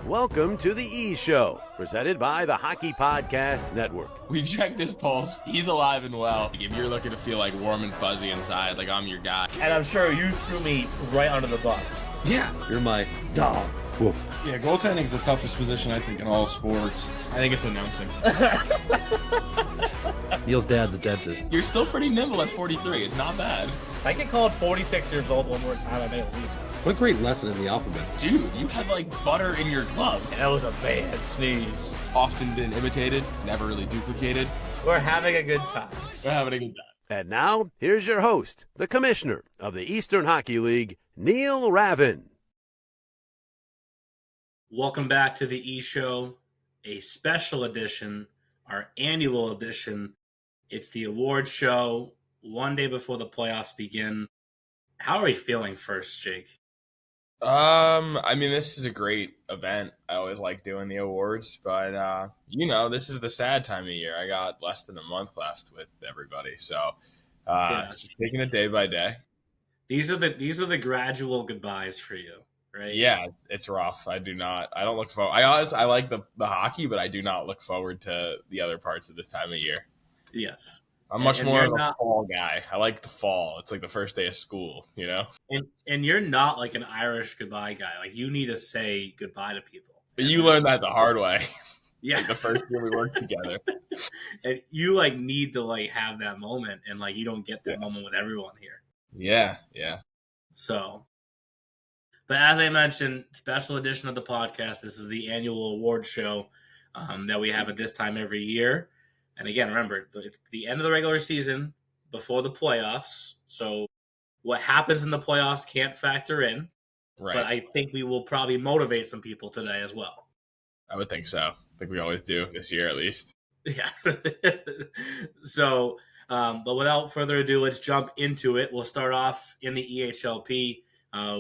Welcome to the E Show, presented by the Hockey Podcast Network. We checked his pulse. He's alive and well. If you're looking to feel like warm and fuzzy inside, like I'm your guy. And I'm sure you threw me right under the bus. Yeah. You're my dog. Woof. Yeah, goaltending is the toughest position, I think, in all sports. I think it's announcing. Neil's dad's a dentist. You're still pretty nimble at 43. It's not bad. If I get called 46 years old one more time, I may leave. What a great lesson in the alphabet. Dude, you had like butter in your gloves. That was a bad sneeze. Often been imitated, never really duplicated. We're having a good time. We're having a good time. And now, here's your host, the commissioner of the Eastern Hockey League, Neil Ravin. Welcome back to the E Show, a special edition, our annual edition. It's the award show, one day before the playoffs begin. How are we feeling first, Jake? I mean, this is a great event. I always like doing the awards, but this is the sad time of year. I got less than a month left with everybody, so just taking it day by day. These are the gradual goodbyes for you, right? Yeah, it's rough. I don't look forward. I like the hockey, but I do not look forward to the other parts of this time of year. Yes. I'm much more of a fall guy. I like the fall. It's like the first day of school, you know? And you're not like an Irish goodbye guy. Like, you need to say goodbye to people. But you learned that the hard way. Yeah. Like the first year we worked together. And you like need to like have that moment, and like you don't get that moment with everyone here. Yeah. So, but as I mentioned, special edition of the podcast. This is the annual award show that we have at this time every year. And again, remember, it's the end of the regular season before the playoffs. So what happens in the playoffs can't factor in. Right. But I think we will probably motivate some people today as well. I would think so. I think we always do this year at least. Yeah. So, but without further ado, let's jump into it. We'll start off in the EHLP.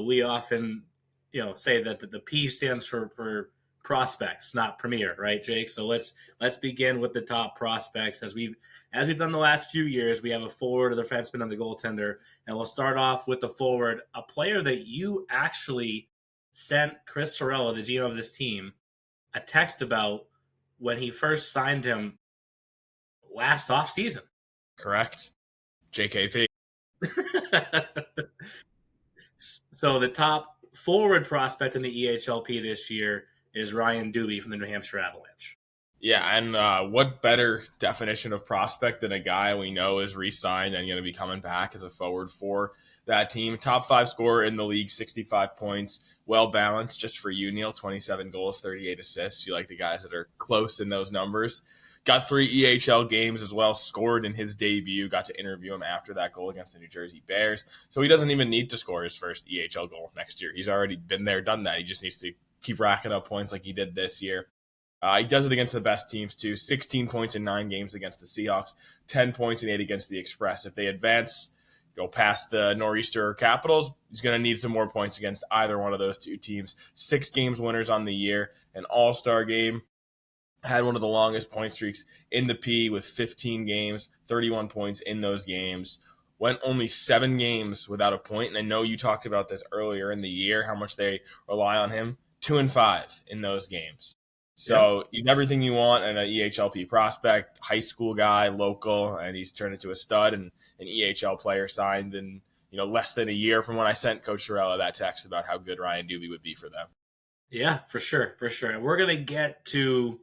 We often, say that the P stands for prospects, not premier, right, Jake? So let's begin with the top prospects. As we've done the last few years, we have a forward, a defenseman, and the goaltender. And we'll start off with the forward, a player that you actually sent Chris Sorella, the GM of this team, a text about when he first signed him last offseason. Correct. JKP. So the top forward prospect in the EHLP this year is Ryan Doobie from the New Hampshire Avalanche. Yeah, and what better definition of prospect than a guy we know is re-signed and going to be coming back as a forward for that team. Top 5 scorer in the league, 65 points, well-balanced. Just for you, Neil, 27 goals, 38 assists. You like the guys that are close in those numbers. Got 3 EHL games as well, scored in his debut. Got to interview him after that goal against the New Jersey Bears. So he doesn't even need to score his first EHL goal next year. He's already been there, done that. He just needs to keep racking up points like he did this year. He does it against the best teams too. 16 points in 9 games against the Seahawks, 10 points in 8 against the Express. If they advance, go past the Nor'easter Capitals, he's going to need some more points against either one of those two teams. 6 games winners on the year, an all-star game. Had one of the longest point streaks in the P with 15 games, 31 points in those games. Went only 7 games without a point, and I know you talked about this earlier in the year, how much they rely on him. 2-5 in those games. So He's everything you want in an EHLP prospect, high school guy, local, and he's turned into a stud and an EHL player signed in less than a year from when I sent Coach Sorella that text about how good Ryan Doobie would be for them. Yeah, for sure. And we're going to get to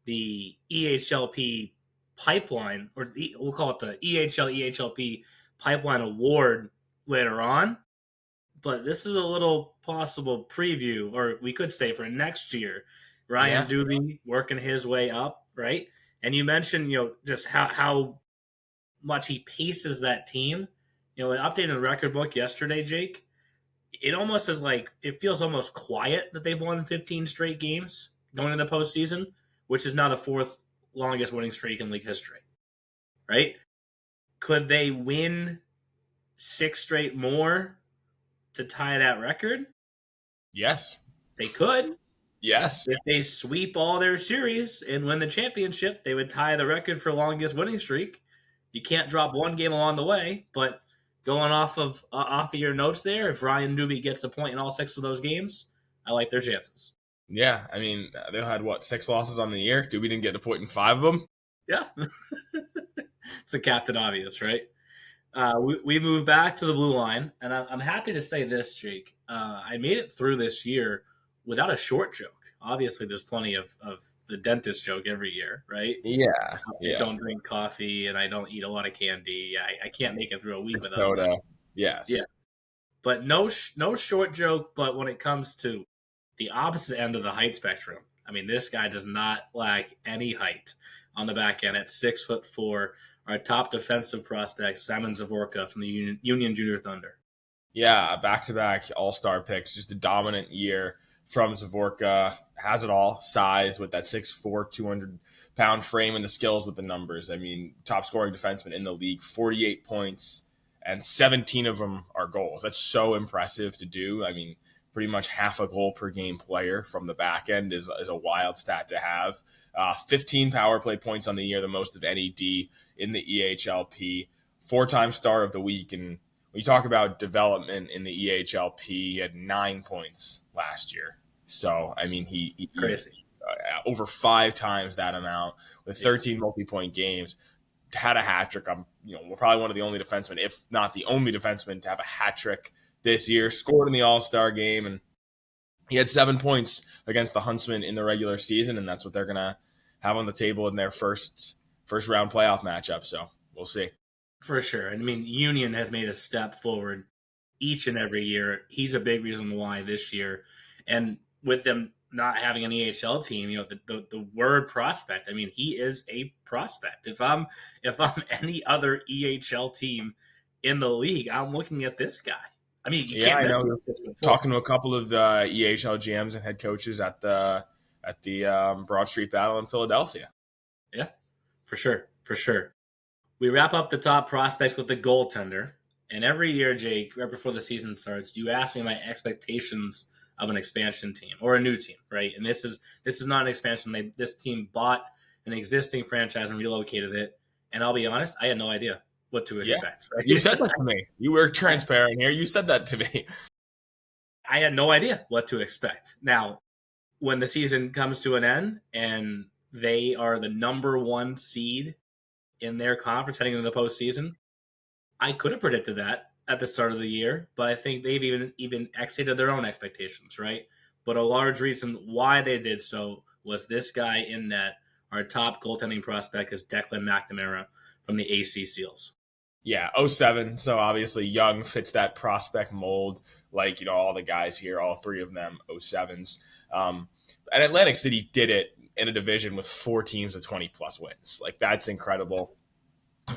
the EHLP pipeline, or we'll call it the EHL EHLP pipeline award later on. But this is a little possible preview, or we could say for next year. Ryan Doobie working his way up, right? And you mentioned, just how much he paces that team. An update in the record book yesterday, Jake, it almost is like, it feels almost quiet that they've won 15 straight games going into the postseason, which is now the 4th longest winning streak in league history, right? Could they win 6 straight more to tie that record? Yes. They could. Yes. If they sweep all their series and win the championship, they would tie the record for longest winning streak. You can't drop one game along the way, but going off of your notes there, if Ryan Doobie gets a point in all 6 of those games, I like their chances. Yeah, I mean, they had, 6 losses on the year? Dude, we didn't get a point in 5 of them? Yeah. It's the Captain Obvious, right? We moved back to the blue line, and I'm happy to say this, Jake. I made it through this year without a short joke. Obviously, there's plenty of the dentist joke every year, right? Yeah, I don't drink coffee, and I don't eat a lot of candy. I can't make it through a week without soda. that. Yes. Yeah. But no short joke. But when it comes to the opposite end of the height spectrum, I mean, this guy does not lack any height on the back end at 6'4". Our top defensive prospect, Simon Zavorka from the Union Junior Thunder. Yeah, back-to-back all-star picks. Just a dominant year from Zavorka. Has it all. Size with that 6'4", 200-pound frame and the skills with the numbers. I mean, top scoring defenseman in the league, 48 points, and 17 of them are goals. That's so impressive to do. I mean, pretty much half a goal per game player from the back end is a wild stat to have. 15 power play points on the year, the most of any D in the EHLP. 4-time star of the week. And when you talk about development in the EHLP, he had 9 points last year. So, I mean, he Crazy. Over 5 times that amount with 13 multi-point games. Had a hat trick. We're probably one of the only defensemen, if not the only defenseman, to have a hat trick this year. Scored in the All-Star game, and he had 7 points against the Huntsmen in the regular season, and that's what they're gonna have on the table in their first round playoff matchup. So we'll see. For sure. And I mean, Union has made a step forward each and every year. He's a big reason why this year, and with them not having an EHL team, the word prospect. I mean, he is a prospect. If I'm any other EHL team in the league, I'm looking at this guy. I mean, I know. Talking to a couple of EHL GMs and head coaches at the Broad Street Battle in Philadelphia. Yeah, for sure. We wrap up the top prospects with the goaltender, and every year, Jake, right before the season starts, you ask me my expectations of an expansion team or a new team, right? And this is not an expansion. This team bought an existing franchise and relocated it. And I'll be honest, I had no idea what to expect. Yeah. Right? You said that to me. You were transparent here. You said that to me. I had no idea what to expect. Now, when the season comes to an end and they are the number 1 seed in their conference heading into the postseason, I could have predicted that at the start of the year, but I think they've even exceeded their own expectations, right? But a large reason why they did so was this guy in net. Our top goaltending prospect is Declan McNamara from the AC Seals. Yeah, 07, so obviously Young fits that prospect mold, like, all the guys here, all 3 of them 07s. And Atlantic City did it in a division with 4 teams with 20-plus wins. Like, that's incredible.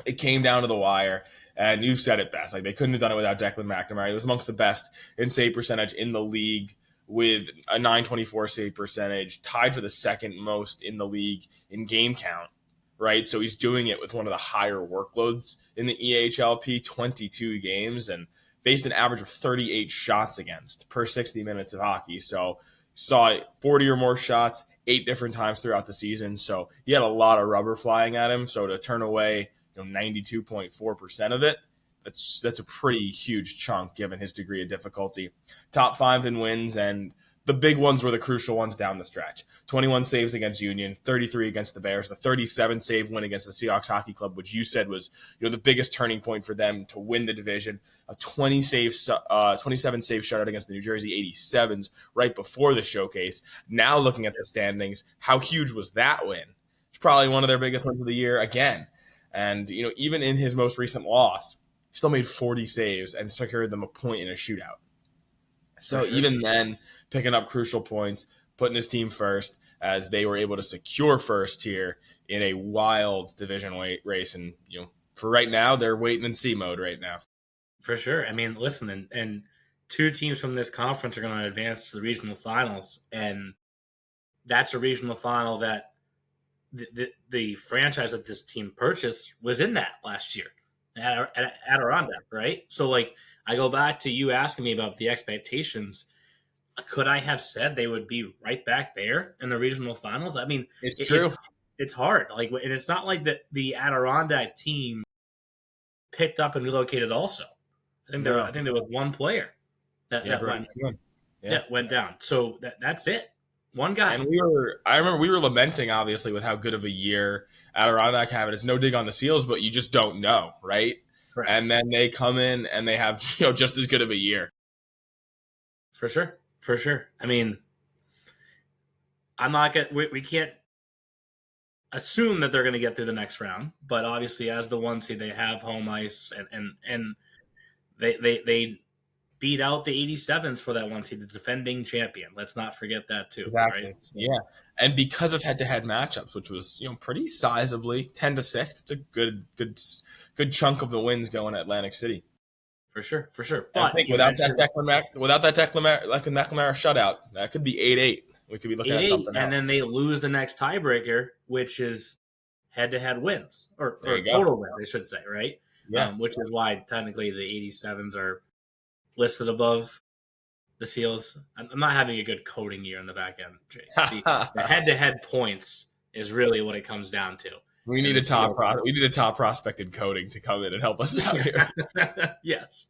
It came down to the wire. And you've said it best. Like, they couldn't have done it without Declan McNamara. He was amongst the best in save percentage in the league with a .924 save percentage, tied for the second most in the league in game count, right? So he's doing it with one of the higher workloads in the EHLP, 22 games, and faced an average of 38 shots against per 60 minutes of hockey. So saw 40 or more shots 8 different times throughout the season. So he had a lot of rubber flying at him. So to turn away 92.4% of it, that's a pretty huge chunk given his degree of difficulty. Top 5 in wins, and the big ones were the crucial ones down the stretch. 21 saves against Union, 33 against the Bears, the 37 save win against the Seahawks Hockey Club, which you said was the biggest turning point for them to win the division. A 27 save shutout against the New Jersey 87s right before the showcase. Now looking at the standings, how huge was that win? It's probably one of their biggest wins of the year again. And, even in his most recent loss, he still made 40 saves and secured them a point in a shootout. So even then, picking up crucial points, putting his team first, as they were able to secure first here in a wild division race. And, for right now, they're wait and see mode right now. For sure. I mean, listen, and 2 teams from this conference are going to advance to the regional finals. And that's a regional final that the franchise that this team purchased was in that last year at Adirondack, right? So, I go back to you asking me about the expectations. Could I have said they would be right back there in the regional finals? I mean, it's true. It's hard. And it's not like the Adirondack team picked up and relocated also. I think there was one player that went down. So that's it. One guy. And I remember we were lamenting, obviously, with how good of a year Adirondack have. It's no dig on the Seals, but you just don't know, right? Correct. And then they come in and they have just as good of a year. For sure. I mean, I'm not gonna. We can't assume that they're going to get through the next round, but obviously, as the 1 seed, they have home ice, and they beat out the 87s for that 1 seed, the defending champion. Let's not forget that too. Exactly. Right? So, yeah, and because of head-to-head matchups, which was pretty sizably 10-6, it's a good chunk of the wins going at Atlantic City. For sure. But I think without that Declan McNamara shutout, that could be 8-8. We could be looking at something else. And then they lose the next tiebreaker, which is head-to-head wins or go. total wins, I should say, right? Yeah. Which is why technically the 87s are listed above the Seals. I'm not having a good coding year in the back end, Jake. The head-to-head points is really what it comes down to. We need a top prospect in coding to come in and help us out here. Yes.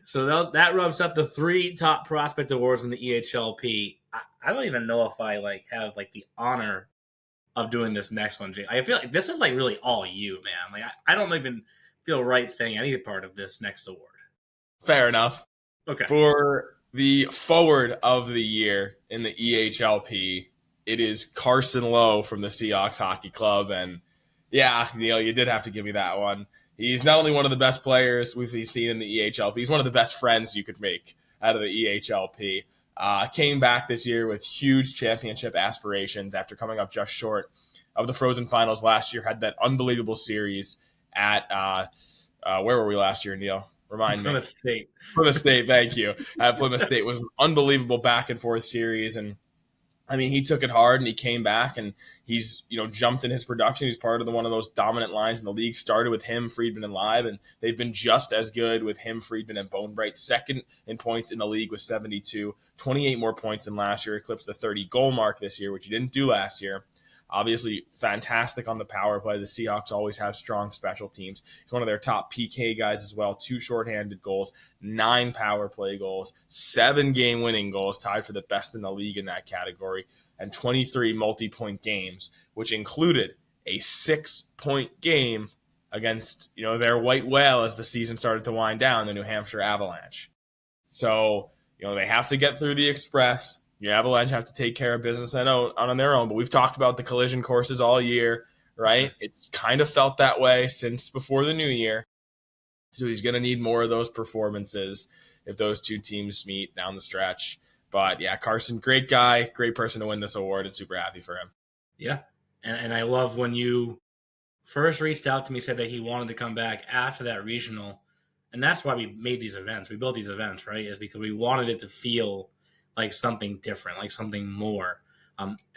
So that wraps up the 3 top prospect awards in the EHLP. I don't even know if I have the honor of doing this next one, Jake. I feel like this is really all you, man. I don't even feel right saying any part of this next award. Fair enough. Okay. For the forward of the year in the EHLP, it is Carson Lowe from the Seahawks Hockey Club. And yeah, you did have to give me that one. He's not only one of the best players we've seen in the EHLP, he's one of the best friends you could make out of the EHLP. Came back this year with huge championship aspirations after coming up just short of the Frozen Finals last year. Had that unbelievable series at where were we last year, Neil? Remind me. Plymouth State, thank you. At Plymouth State was an unbelievable back and forth series, and I mean, he took it hard and he came back and he's, jumped in his production. He's part of one of those dominant lines in the league. Started with him, Friedman, and Live, and they've been just as good with him, Friedman, and Bonebright. Second in points in the league with 72, 28 more points than last year. Eclipsed the 30-goal mark this year, which he didn't do last year. Obviously, fantastic on the power play. The Seahawks always have strong special teams. He's one of their top PK guys as well. 2 shorthanded goals, 9 power play goals, 7 game-winning goals, tied for the best in the league in that category, and 23 multi-point games, which included a 6-point game against their white whale as the season started to wind down, the New Hampshire Avalanche. So they have to get through the Express. Your Avalanche have to take care of business on their own, but we've talked about the collision courses all year, right? It's kind of felt that way since before the new year. So he's going to need more of those performances if those 2 teams meet down the stretch. But yeah, Carson, great guy, great person to win this award, and super happy for him. Yeah, and I love when you first reached out to me, said that he wanted to come back after that regional, and that's why we made these events. We built these events, right, is because we wanted it to feel like something different, like something more.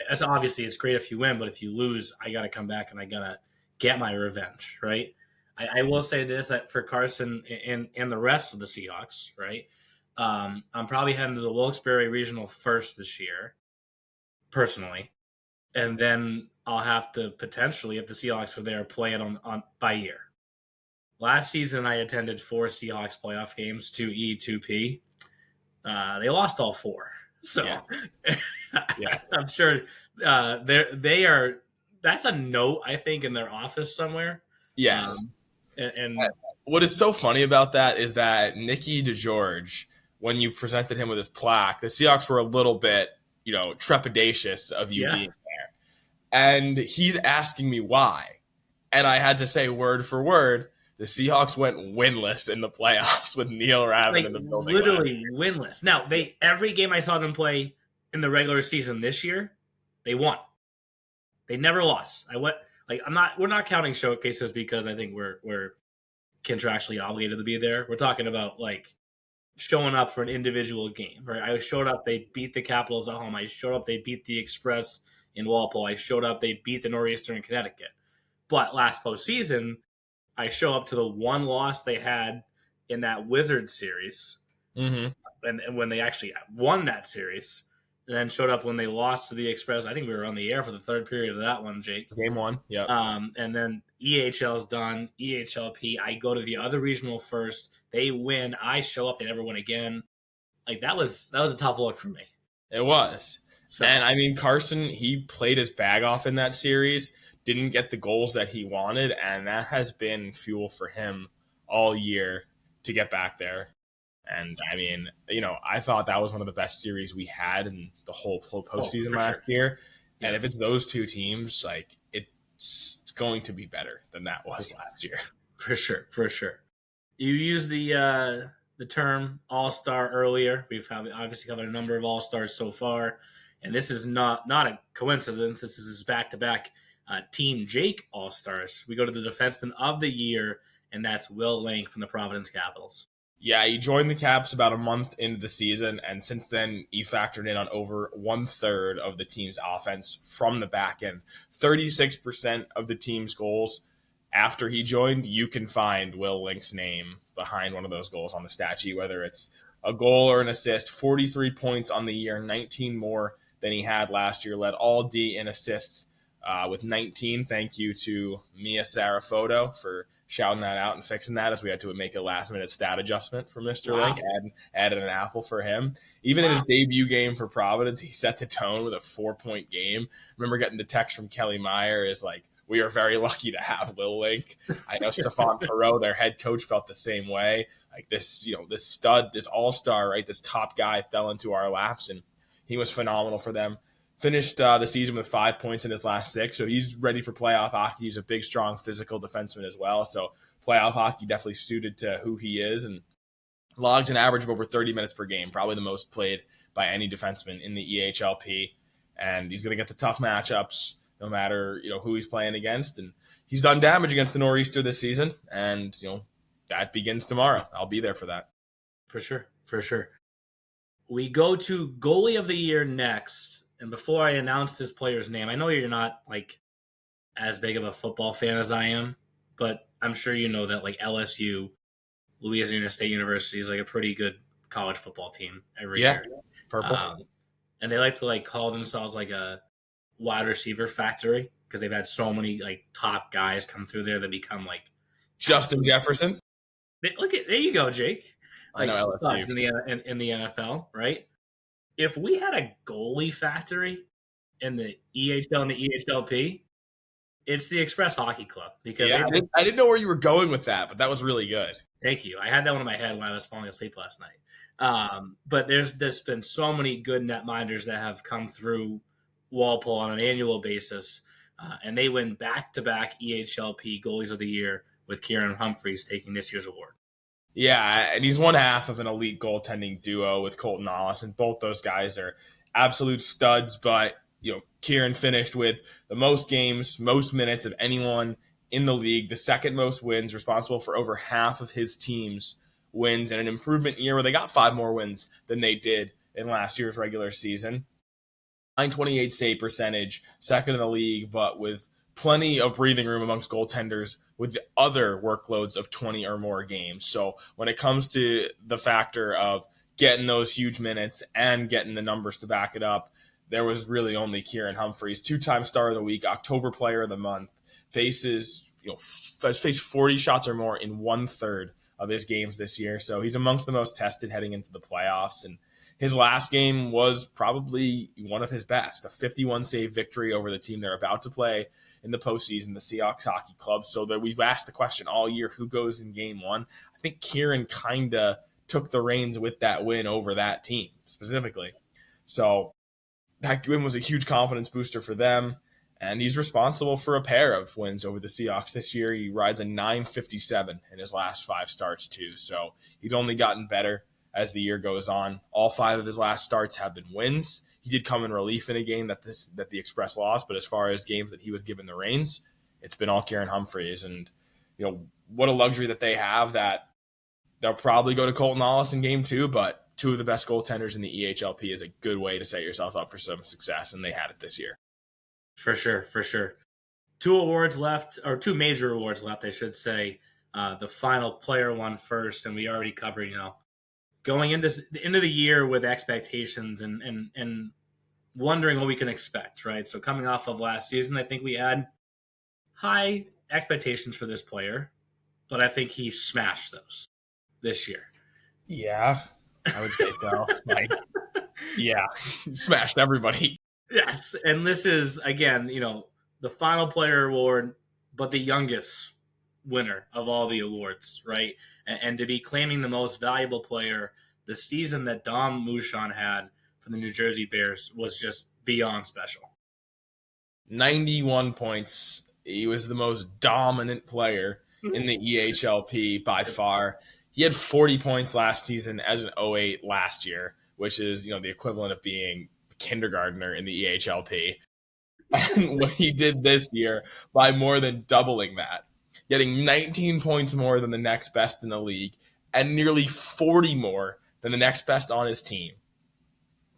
As obviously, it's great if you win, but if you lose, I got to come back and I got to get my revenge, right? I will say this, that for Carson and the rest of the Seahawks, right, I'm probably heading to the Wilkes-Barre Regional first this year, personally, and then I'll have to potentially, if the Seahawks are there, play it on by year. Last season, I attended 4 Seahawks playoff games, 2 E, 2 P. They lost all 4, so yeah. I'm sure they are. That's a note, I think, in their office somewhere. Yes, and what is so funny about that is that Nicky DeGeorge, when you presented him with his plaque, the Seahawks were a little bit, trepidatious of you being there, and he's asking me why, and I had to say word for word, the Seahawks went winless in the playoffs with Neil Ravin in the building. Literally winless. Now, every game I saw them play in the regular season this year, they won. They never lost. We're not counting showcases because I think we're contractually obligated to be there. We're talking about showing up for an individual game. Right? I showed up, they beat the Capitals at home. I showed up, they beat the Express in Walpole. I showed up, they beat the Nor'easter in Connecticut. But last postseason, I show up to the one loss they had in that Wizards series, and when they actually won that series, and then showed up when they lost to the Express. I think we were on the air for the 3rd period of that one, Jake. Game 1, yeah. And then EHL's done, EHLP. I go to the other regional first. They win. I show up. They never win again. That was a tough look for me. It was. So, And I mean, Carson, he played his bag off in that series, didn't get the goals that he wanted, and that has been fuel for him all year to get back there. And I mean, I thought that was one of the best series we had in the whole postseason last year. Yes. And if it's those two teams, like it's going to be better than that was last year. For sure. You used the term All-Star earlier. We've obviously covered a number of All-Stars so far, and this is not a coincidence. This is his back-to-back Team Jake All-Stars. We go to the Defenseman of the Year, and that's Will Link from the Providence Capitals. Yeah, he joined the Caps about a month into the season, and since then he factored in on over 1/3 of the team's offense from the back end. 36% of the team's goals after he joined, you can find Will Link's name behind one of those goals on the stat sheet, whether it's a goal or an assist. 43 points on the year, 19 more than he had last year. Led all D in assists with 19. Thank you to Mia Sarafoto for shouting that out and fixing that, as we had to make a last-minute stat adjustment for Mr. Wow. Link, added an apple for him. Even in his debut game for Providence, he set the tone with a 4-point game. Remember getting the text from Kelly Meyer is like, we are very lucky to have Will Link. I know Stephane Perreault, their head coach, felt the same way. Like this stud, this all-star, right? This top guy fell into our laps, and he was phenomenal for them. Finished the season with 5 points in his last 6, so he's ready for playoff hockey. He's a big, strong, physical defenseman as well, so playoff hockey definitely suited to who he is, and logs an average of over 30 minutes per game, probably the most played by any defenseman in the EHLP, and he's going to get the tough matchups no matter who he's playing against, and he's done damage against the Nor'easter this season, and that begins tomorrow. I'll be there for that. For sure. We go to Goalie of the Year next. And before I announce this player's name, I know you're not like as big of a football fan as I am, but I'm sure you know that like LSU, Louisiana State University, is like a pretty good college football team every year. Purple. And they like to like call themselves like a wide receiver factory because they've had so many like top guys come through there that become like Justin Jefferson. There you go, Jake. I know LSU. in the NFL, right? If we had a goalie factory in the EHL and the EHLP, it's the Express Hockey Club. Because I didn't know where you were going with that, but that was really good. Thank you. I had that one in my head when I was falling asleep last night. But there's been so many good netminders that have come through Walpole on an annual basis, and they win back-to-back EHLP Goalies of the Year with Kieran Humphreys taking this year's award. Yeah, and he's one half of an elite goaltending duo with Colton Ollis, and both those guys are absolute studs. But Kieran finished with the most games, most minutes of anyone in the league, the second most wins, responsible for over half of his team's wins, and an improvement year where they got 5 more wins than they did in last year's regular season. 928 save percentage, second in the league, but with plenty of breathing room amongst goaltenders with the other workloads of 20 or more games. So when it comes to the factor of getting those huge minutes and getting the numbers to back it up, there was really only Kieran Humphreys, 2-time star of the week, October player of the month, has faced 40 shots or more in 1/3 of his games this year. So he's amongst the most tested heading into the playoffs. And his last game was probably one of his best, a 51 save victory over the team they're about to play in the postseason, the Seahawks Hockey Club. So that we've asked the question all year, who goes in game 1? I think Kieran kind of took the reins with that win over that team specifically. So that win was a huge confidence booster for them. And he's responsible for a pair of wins over the Seahawks this year. He rides a 957 in his last 5 starts too. So he's only gotten better as the year goes on. All 5 of his last starts have been wins. He did come in relief in a game that the Express lost, but as far as games that he was given the reins, it's been all Kieran Humphreys. And what a luxury that they have, that they'll probably go to Colton Ollis in game 2, but 2 of the best goaltenders in the EHLP is a good way to set yourself up for some success, and they had it this year. For sure. 2 awards left, or 2 major awards left, I should say. The final player won first, and we already covered, going into the year with expectations and wondering what we can expect, right? So coming off of last season, I think we had high expectations for this player, but I think he smashed those this year. Yeah, I would say so. He smashed everybody. Yes, and this is again, the final player award, but the youngest winner of all the awards, right? And to be claiming the most valuable player, the season that Dom Mouchon had for the New Jersey Bears was just beyond special. 91 points. He was the most dominant player in the EHLP by far. He had 40 points last season as an 08 last year, which is, the equivalent of being a kindergartner in the EHLP. And what he did this year by more than doubling that, getting 19 points more than the next best in the league and nearly 40 more than the next best on his team,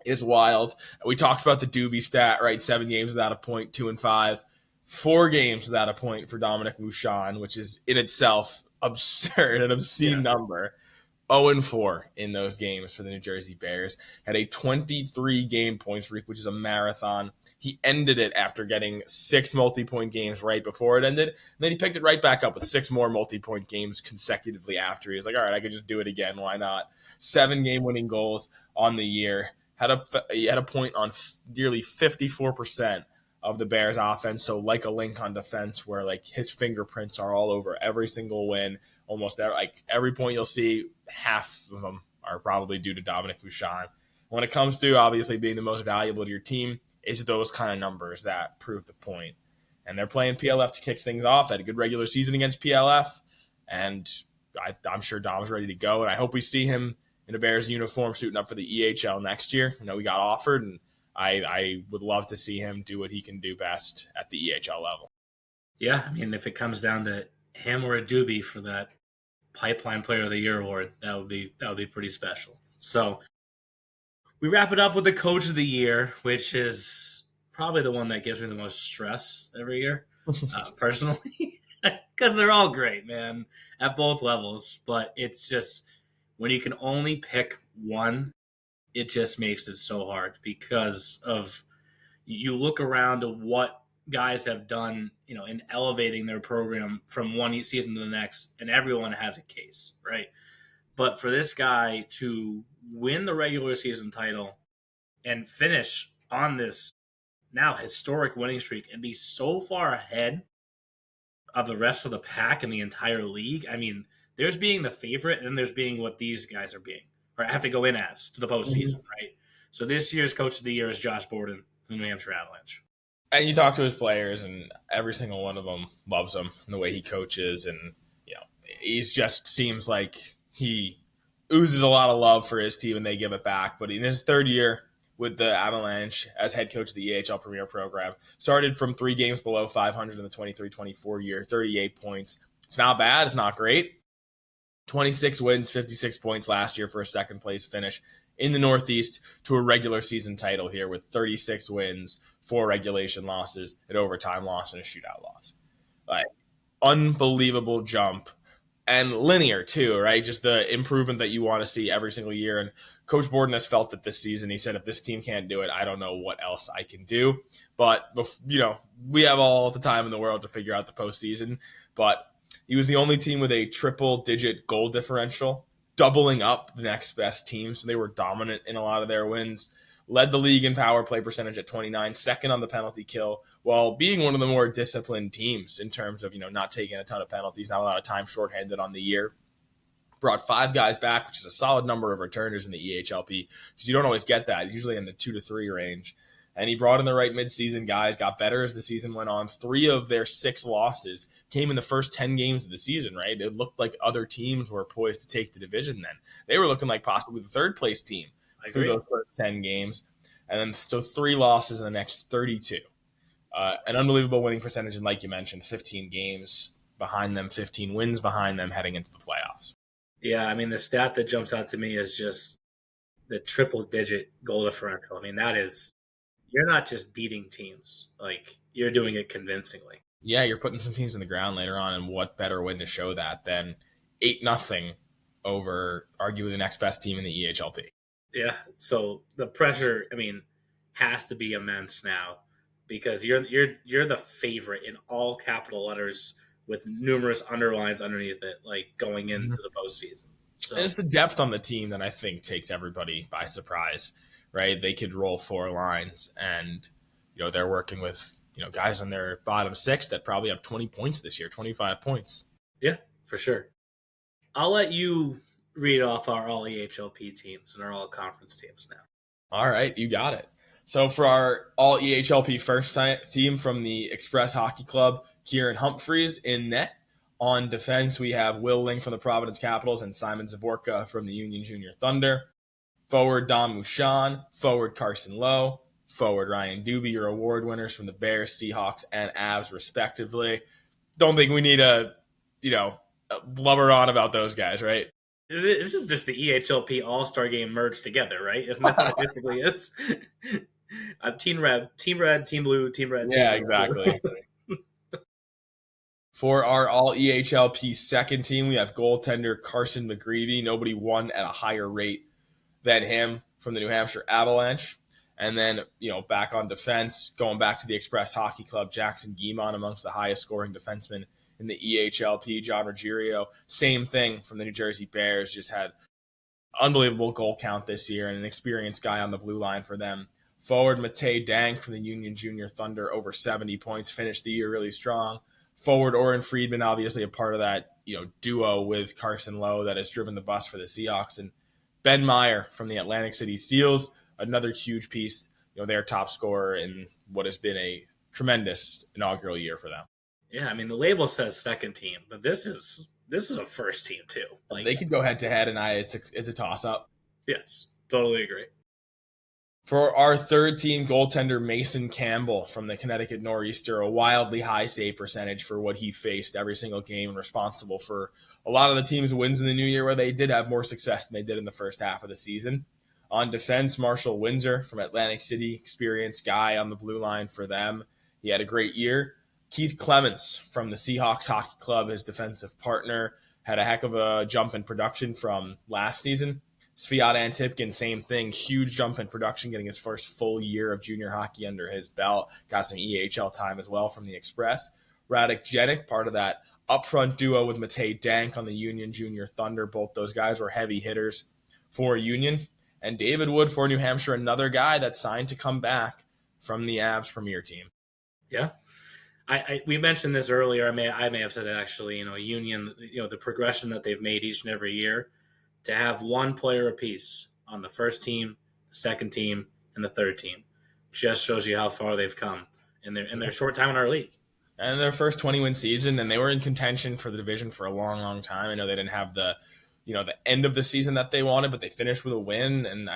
is wild. We talked about the Doobie stat, right? 7 games without a point, 2-5. 4 games without a point for Dominic Mouchon, which is in itself absurd, an obscene number. 0-4 in those games for the New Jersey Bears. Had a 23-game point streak, which is a marathon. He ended it after getting 6 multi-point games right before it ended. And then he picked it right back up with 6 more multi-point games consecutively after. He was like, all right, I could just do it again. Why not? 7 game-winning goals on the year. He had a point on nearly 54% of the Bears offense. So like a link on defense where like his fingerprints are all over every single win. Almost every point you'll see, half of them are probably due to Dominic Mouchon. When it comes to obviously being the most valuable to your team, it's those kind of numbers that prove the point. And they're playing PLF to kick things off. Had a good regular season against PLF, and I'm sure Dom's ready to go. And I hope we see him in a Bears uniform suiting up for the EHL next year. We got offered, and I would love to see him do what he can do best at the EHL level. Yeah, if it comes down to him or a Doobie for that Pipeline Player of the Year award, that would be pretty special. So we wrap it up with the Coach of the Year, which is probably the one that gives me the most stress every year, personally, because they're all great, man, at both levels. But it's just when you can only pick one, it just makes it so hard because of you look around to what guys have done, in elevating their program from one season to the next, and everyone has a case, right? But for this guy to win the regular season title and finish on this now historic winning streak and be so far ahead of the rest of the pack in the entire league, there's being the favorite and there's being what these guys are being, or have to go in as to the postseason, right? So this year's Coach of the Year is Josh Borden from the New Hampshire Avalanche. And you talk to his players, and every single one of them loves him and the way he coaches. And, he just seems like he oozes a lot of love for his team, and they give it back. But in his 3rd year with the Avalanche as head coach of the EHL Premier Program, started from 3 games below 500 in the 23-24 year, 38 points. It's not bad. It's not great. 26 wins, 56 points last year for a second-place finish in the Northeast to a regular season title here with 36 wins, 4 regulation losses, an overtime loss, and a shootout loss. Unbelievable jump. And linear, too, right? Just the improvement that you want to see every single year. And Coach Borden has felt it this season. He said, if this team can't do it, I don't know what else I can do. But, we have all the time in the world to figure out the postseason. But he was the only team with a triple-digit goal differential, doubling up the next best team. So they were dominant in a lot of their wins. Led the league in power play percentage at 29, second on the penalty kill, while being one of the more disciplined teams in terms of, not taking a ton of penalties, not a lot of time shorthanded on the year. Brought 5 guys back, which is a solid number of returners in the EHLP, because you don't always get that, usually in the 2 to 3 range. And he brought in the right midseason guys, got better as the season went on. 3 of their 6 losses came in the first 10 games of the season, right? It looked like other teams were poised to take the division then. They were looking like possibly the 3rd place team through those first 10 games. And then, so 3 losses in the next 32. An unbelievable winning percentage, and like you mentioned, 15 games behind them, 15 wins behind them heading into the playoffs. Yeah, the stat that jumps out to me is just the triple-digit goal differential. That is, you're not just beating teams. You're doing it convincingly. Yeah, you're putting some teams in the ground later on, and what better way to show that than 8-0 over arguably the next best team in the EHLP. Yeah, so the pressure, has to be immense now because you're the favorite in all capital letters with numerous underlines underneath it, going into the postseason. So. And it's the depth on the team that I think takes everybody by surprise, right? They could roll 4 lines, and they're working with guys on their bottom 6 that probably have 20 points this year, 25 points. Yeah, for sure. I'll let you read off our All-EHLP teams and our All-Conference teams now. All right, you got it. So for our All-EHLP first team from the Express Hockey Club, Kieran Humphreys in net. On defense, we have Will Ling from the Providence Capitals and Simon Zaborka from the Union Junior Thunder. Forward, Don Mouchon. Forward, Carson Lowe. Forward, Ryan Doobie, your award winners from the Bears, Seahawks, and Avs, respectively. Don't think we need to, blubber on about those guys, right? This is just the EHLP All-Star Game merged together, right? Isn't that what it basically is? Team red, team blue, team red. Team Yeah, blue. exactly. For our All-EHLP second team, we have goaltender Carson McGreevy. Nobody won at a higher rate than him from the New Hampshire Avalanche. And then, back on defense, going back to the Express Hockey Club, Jackson Guimond amongst the highest scoring defensemen in the EHLP. John Ruggiero, same thing from the New Jersey Bears, just had unbelievable goal count this year and an experienced guy on the blue line for them. Forward, Matej Dank from the Union Junior Thunder, over 70 points, finished the year really strong. Forward, Oren Friedman, obviously a part of that duo with Carson Lowe that has driven the bus for the Seahawks. And Ben Meyer from the Atlantic City Seals, another huge piece, their top scorer in what has been a tremendous inaugural year for them. Yeah, I mean, the label says second team, but this is a first team too. They could go head to head, and it's a toss up. Yes, totally agree. For our third team, goaltender Mason Campbell from the Connecticut Nor'easter, a wildly high save percentage for what he faced every single game, and responsible for a lot of the team's wins in the new year where they did have more success than they did in the first half of the season. On defense, Marshall Windsor from Atlantic City, experienced guy on the blue line for them. He had a great year. Keith Clements from the Seahawks Hockey Club, his defensive partner, had a heck of a jump in production from last season. Sviat Antipkin, same thing, huge jump in production, getting his first full year of junior hockey under his belt. Got some EHL time as well from the Express. Radek Jenik, part of that upfront duo with Matej Dank on the Union Junior Thunder. Both those guys were heavy hitters for Union. And David Wood for New Hampshire, another guy that's signed to come back from the Avs Premier Team. Yeah. We mentioned this earlier. I may have said it actually. Union, the progression that they've made each and every year to have one player apiece on the first team, the second team, and the third team just shows you how far they've come in their short time in our league. And their first 20-win season, and they were in contention for the division for a long, long time. I know they didn't have the end of the season that they wanted, but they finished with a win, and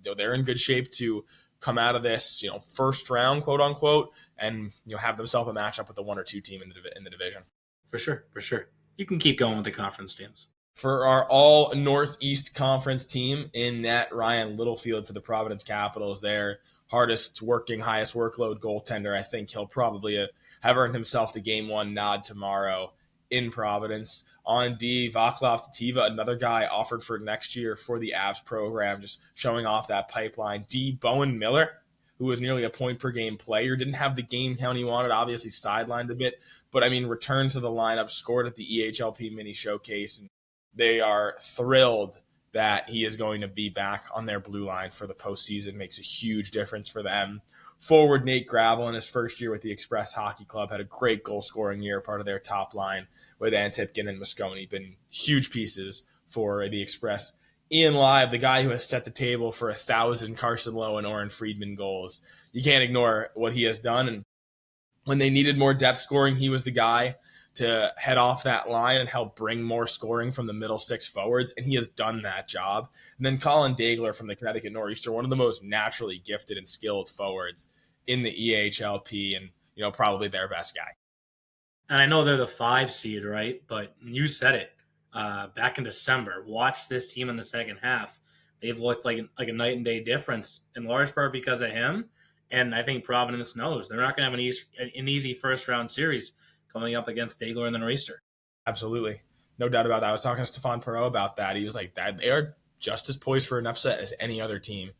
they're in good shape to come out of this, first round, quote unquote, and have themselves a matchup with the 1 or 2 team in the division. For sure. You can keep going with the conference teams. For our all Northeast Conference team, in net, Ryan Littlefield for the Providence Capitals, their hardest working, highest workload goaltender. I think he'll probably have earned himself the game 1 nod tomorrow in Providence. On D, Vaclav Tativa, another guy offered for next year for the Avs program, just showing off that pipeline. D, Bowen Miller, who was nearly a point-per-game player, didn't have the game count he wanted, obviously sidelined a bit, but, returned to the lineup, scored at the EHLP mini showcase, and they are thrilled that he is going to be back on their blue line for the postseason. Makes a huge difference for them. Forward Nate Gravel in his first year with the Express Hockey Club had a great goal-scoring year, part of their top line with Antipkin and Mosconi, been huge pieces for the Express. Ian Live, the guy who has set the table for 1,000 Carson Lowe and Oren Friedman goals. You can't ignore what he has done. And when they needed more depth scoring, he was the guy to head off that line and help bring more scoring from the middle 6 forwards, and he has done that job. And then Colin Dagler from the Connecticut Nor'easter, one of the most naturally gifted and skilled forwards in the EHLP, and probably their best guy. And I know they're the 5 seed, right? But you said it back in December. Watch this team in the second half. They've looked like a night and day difference, in large part because of him. And I think Providence knows they're not going to have an easy first round series coming up against Dagler and the Nor'easter. Absolutely. No doubt about that. I was talking to Stefan Perot about that. He was like, that they are just as poised for an upset as any other team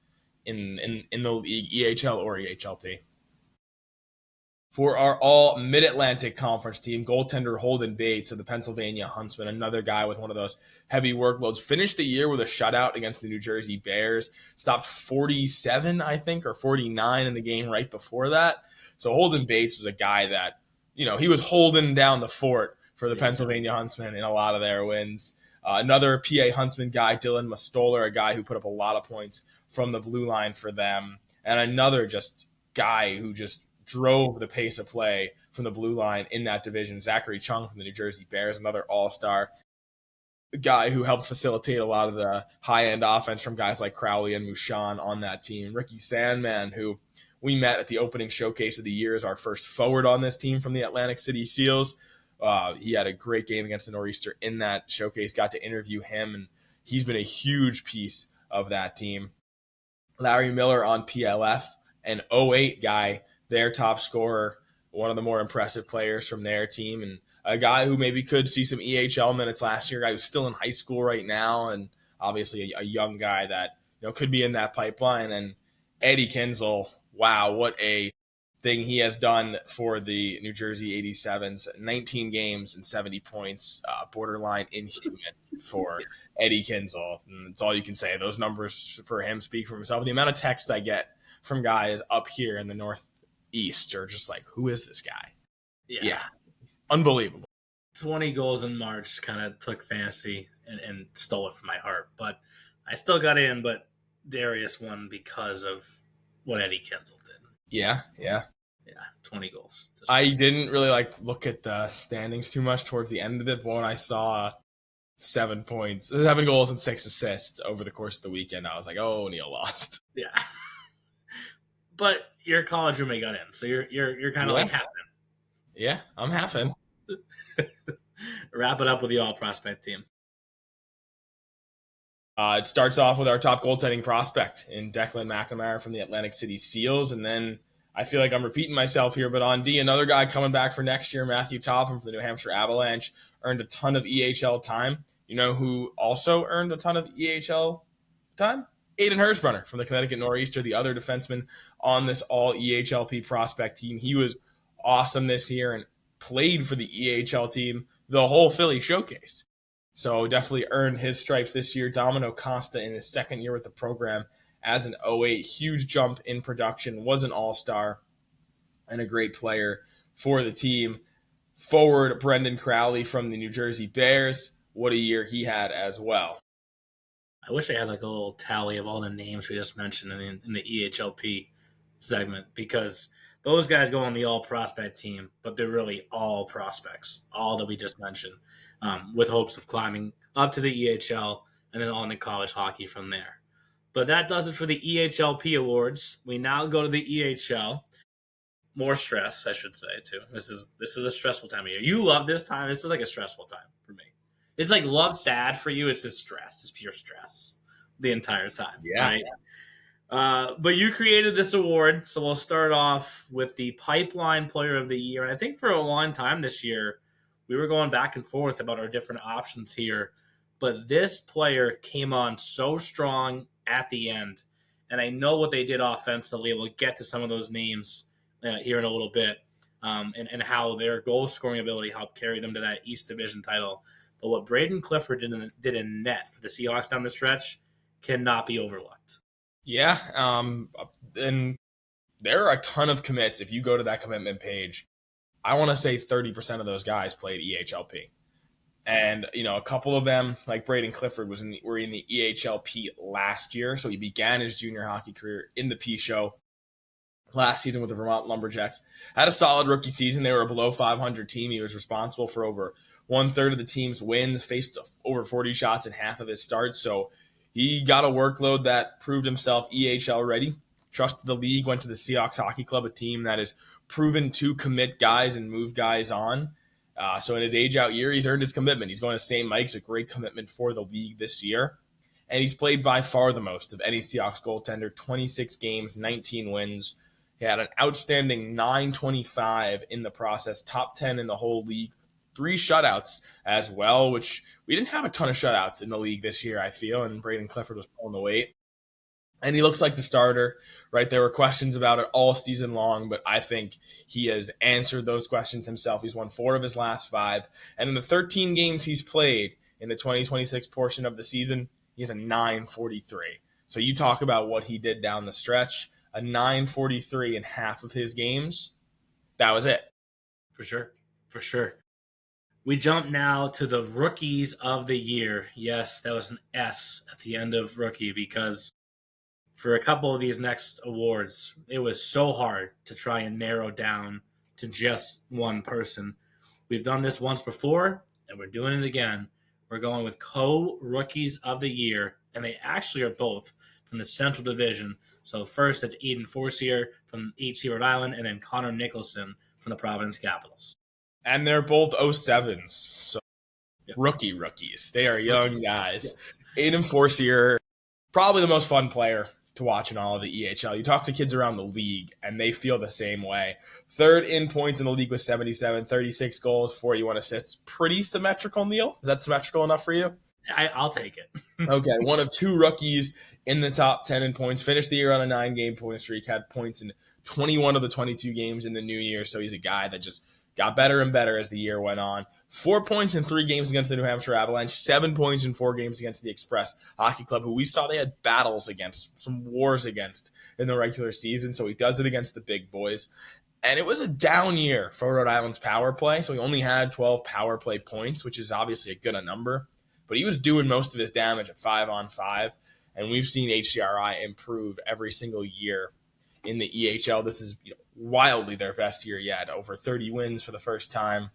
in the league, EHL or EHLP. For our all Mid-Atlantic Conference team, goaltender Holden Bates of the Pennsylvania Huntsmen, another guy with one of those heavy workloads, finished the year with a shutout against the New Jersey Bears, stopped 47, I think, or 49 in the game right before that. So Holden Bates was a guy that, he was holding down the fort for the Pennsylvania Huntsmen in a lot of their wins. Another PA Huntsman guy, Dylan Mastoller, a guy who put up a lot of points from the blue line for them. And another just guy who just drove the pace of play from the blue line in that division, Zachary Chung from the New Jersey Bears, another all-star guy who helped facilitate a lot of the high-end offense from guys like Crowley and Mushan on that team. Ricky Sandman, who we met at the opening showcase of the year, is our first forward on this team from the Atlantic City Seals. He had a great game against the Nor'easter in that showcase, got to interview him, and he's been a huge piece of that team. Larry Miller on PLF, an 08 guy, their top scorer, one of the more impressive players from their team, and a guy who maybe could see some EHL minutes last year, a guy who's still in high school right now, and obviously a young guy that could be in that pipeline. And Eddie Kinzel, wow, what a thing he has done for the New Jersey 87s. 19 games and 70 points, borderline inhuman for Eddie Kinzel. And that's all you can say. Those numbers for him speak for himself. The amount of texts I get from guys up here in the Northeast are just like, who is this guy? Yeah. Unbelievable. 20 goals in March kind of took fantasy and stole it from my heart. But I still got in, but Darius won because of what Eddie Kinzel did. Yeah. 20 goals. I didn't really look at the standings too much towards the end of it, but when I saw 7 goals and 6 assists over the course of the weekend, I was like, oh, Neil lost. Yeah. But your college roommate got in, so you're kind of like half in. Yeah, I'm half in. Wrap it up with the all prospect team. It starts off with our top goaltending prospect in Declan McNamara from the Atlantic City Seals, and then I feel like I'm repeating myself here, but on D, another guy coming back for next year, Matthew Topham from the New Hampshire Avalanche, earned a ton of EHL time. You know who also earned a ton of EHL time? Aiden Hirschbrunner from the Connecticut Nor'easter, the other defenseman on this All-EHLP prospect team. He was awesome this year and played for the EHL team the whole Philly showcase. So definitely earned his stripes this year. Domino Costa in his second year with the program as an 08. Huge jump in production, was an all-star and a great player for the team. Forward Brendan Crowley from the New Jersey Bears. What a year he had as well. I wish I had a little tally of all the names we just mentioned in the EHLP segment, because those guys go on the all prospect team, but they're really all prospects, all that we just mentioned, with hopes of climbing up to the EHL and then on to college hockey from there. But that does it for the EHLP awards. We now go to the EHL. More stress, I should say, too. This is a stressful time of year. You love this time. This is like a stressful time for me. It's like love sad for you. It's just stress. It's pure stress the entire time. Yeah. Right? But you created this award, so we'll start off with the Pipeline Player of the Year. And I think for a long time this year, we were going back and forth about our different options here. But this player came on so strong at the end. And I know what they did offensively. We'll get to some of those names here in a little bit, and how their goal scoring ability helped carry them to that East Division title. But what Braden Clifford did in net for the Seahawks down the stretch cannot be overlooked. Yeah, and there are a ton of commits. If you go to that commitment page, I want to say 30% of those guys played EHLP. And, a couple of them, like Braden Clifford, were in the EHLP last year. So he began his junior hockey career in the P show last season with the Vermont Lumberjacks. Had a solid rookie season. They were a below 500 team. He was responsible for over 1/3 of the team's wins, faced over 40 shots in half of his starts. So he got a workload that proved himself EHL ready. Trusted the league, went to the Seahawks Hockey Club, a team that is proven to commit guys and move guys on. So in his age-out year, he's earned his commitment. He's going to St. Mike's, a great commitment for the league this year. And he's played by far the most of any Seahawks goaltender, 26 games, 19 wins. He had an outstanding .925 in the process, top 10 in the whole league. 3 shutouts as well, which we didn't have a ton of shutouts in the league this year, I feel, and Braden Clifford was pulling the weight. And he looks like the starter, right? There were questions about it all season long, but I think he has answered those questions himself. He's won 4 of his last 5. And in the 13 games he's played in the 2026 portion of the season, he has a 943. So you talk about what he did down the stretch, a 943 in half of his games. That was it. For sure. For sure. We jump now to the rookies of the year. Yes, that was an S at the end of rookie because for a couple of these next awards, it was so hard to try and narrow down to just one person. We've done this once before, and we're doing it again. We're going with co-rookies of the year, and they actually are both from the Central Division. So first, it's Eden Forcier from HC Rhode Island, and then Connor Nicholson from the Providence Capitals. And they're both 07s, so rookies. They are young guys. Eden Forcier, probably the most fun player to watch in all of the EHL. You talk to kids around the league, and they feel the same way. 3rd in points in the league with 77, 36 goals, 41 assists. Pretty symmetrical, Neil. Is that symmetrical enough for you? I'll take it. Okay, one of 2 rookies in the top 10 in points. Finished the year on a 9-game point streak. Had points in 21 of the 22 games in the new year. So he's a guy that just got better and better as the year went on. 4 points in 3 games against the New Hampshire Avalanche, 7 points in 4 games against the Express Hockey Club, who we saw they had battles against, some wars against in the regular season. So he does it against the big boys. And it was a down year for Rhode Island's power play. So he only had 12 power play points, which is obviously a good number. But he was doing most of his damage at 5-on-5. And we've seen HCRI improve every single year in the EHL. This is wildly their best year yet. Over 30 wins for the first time.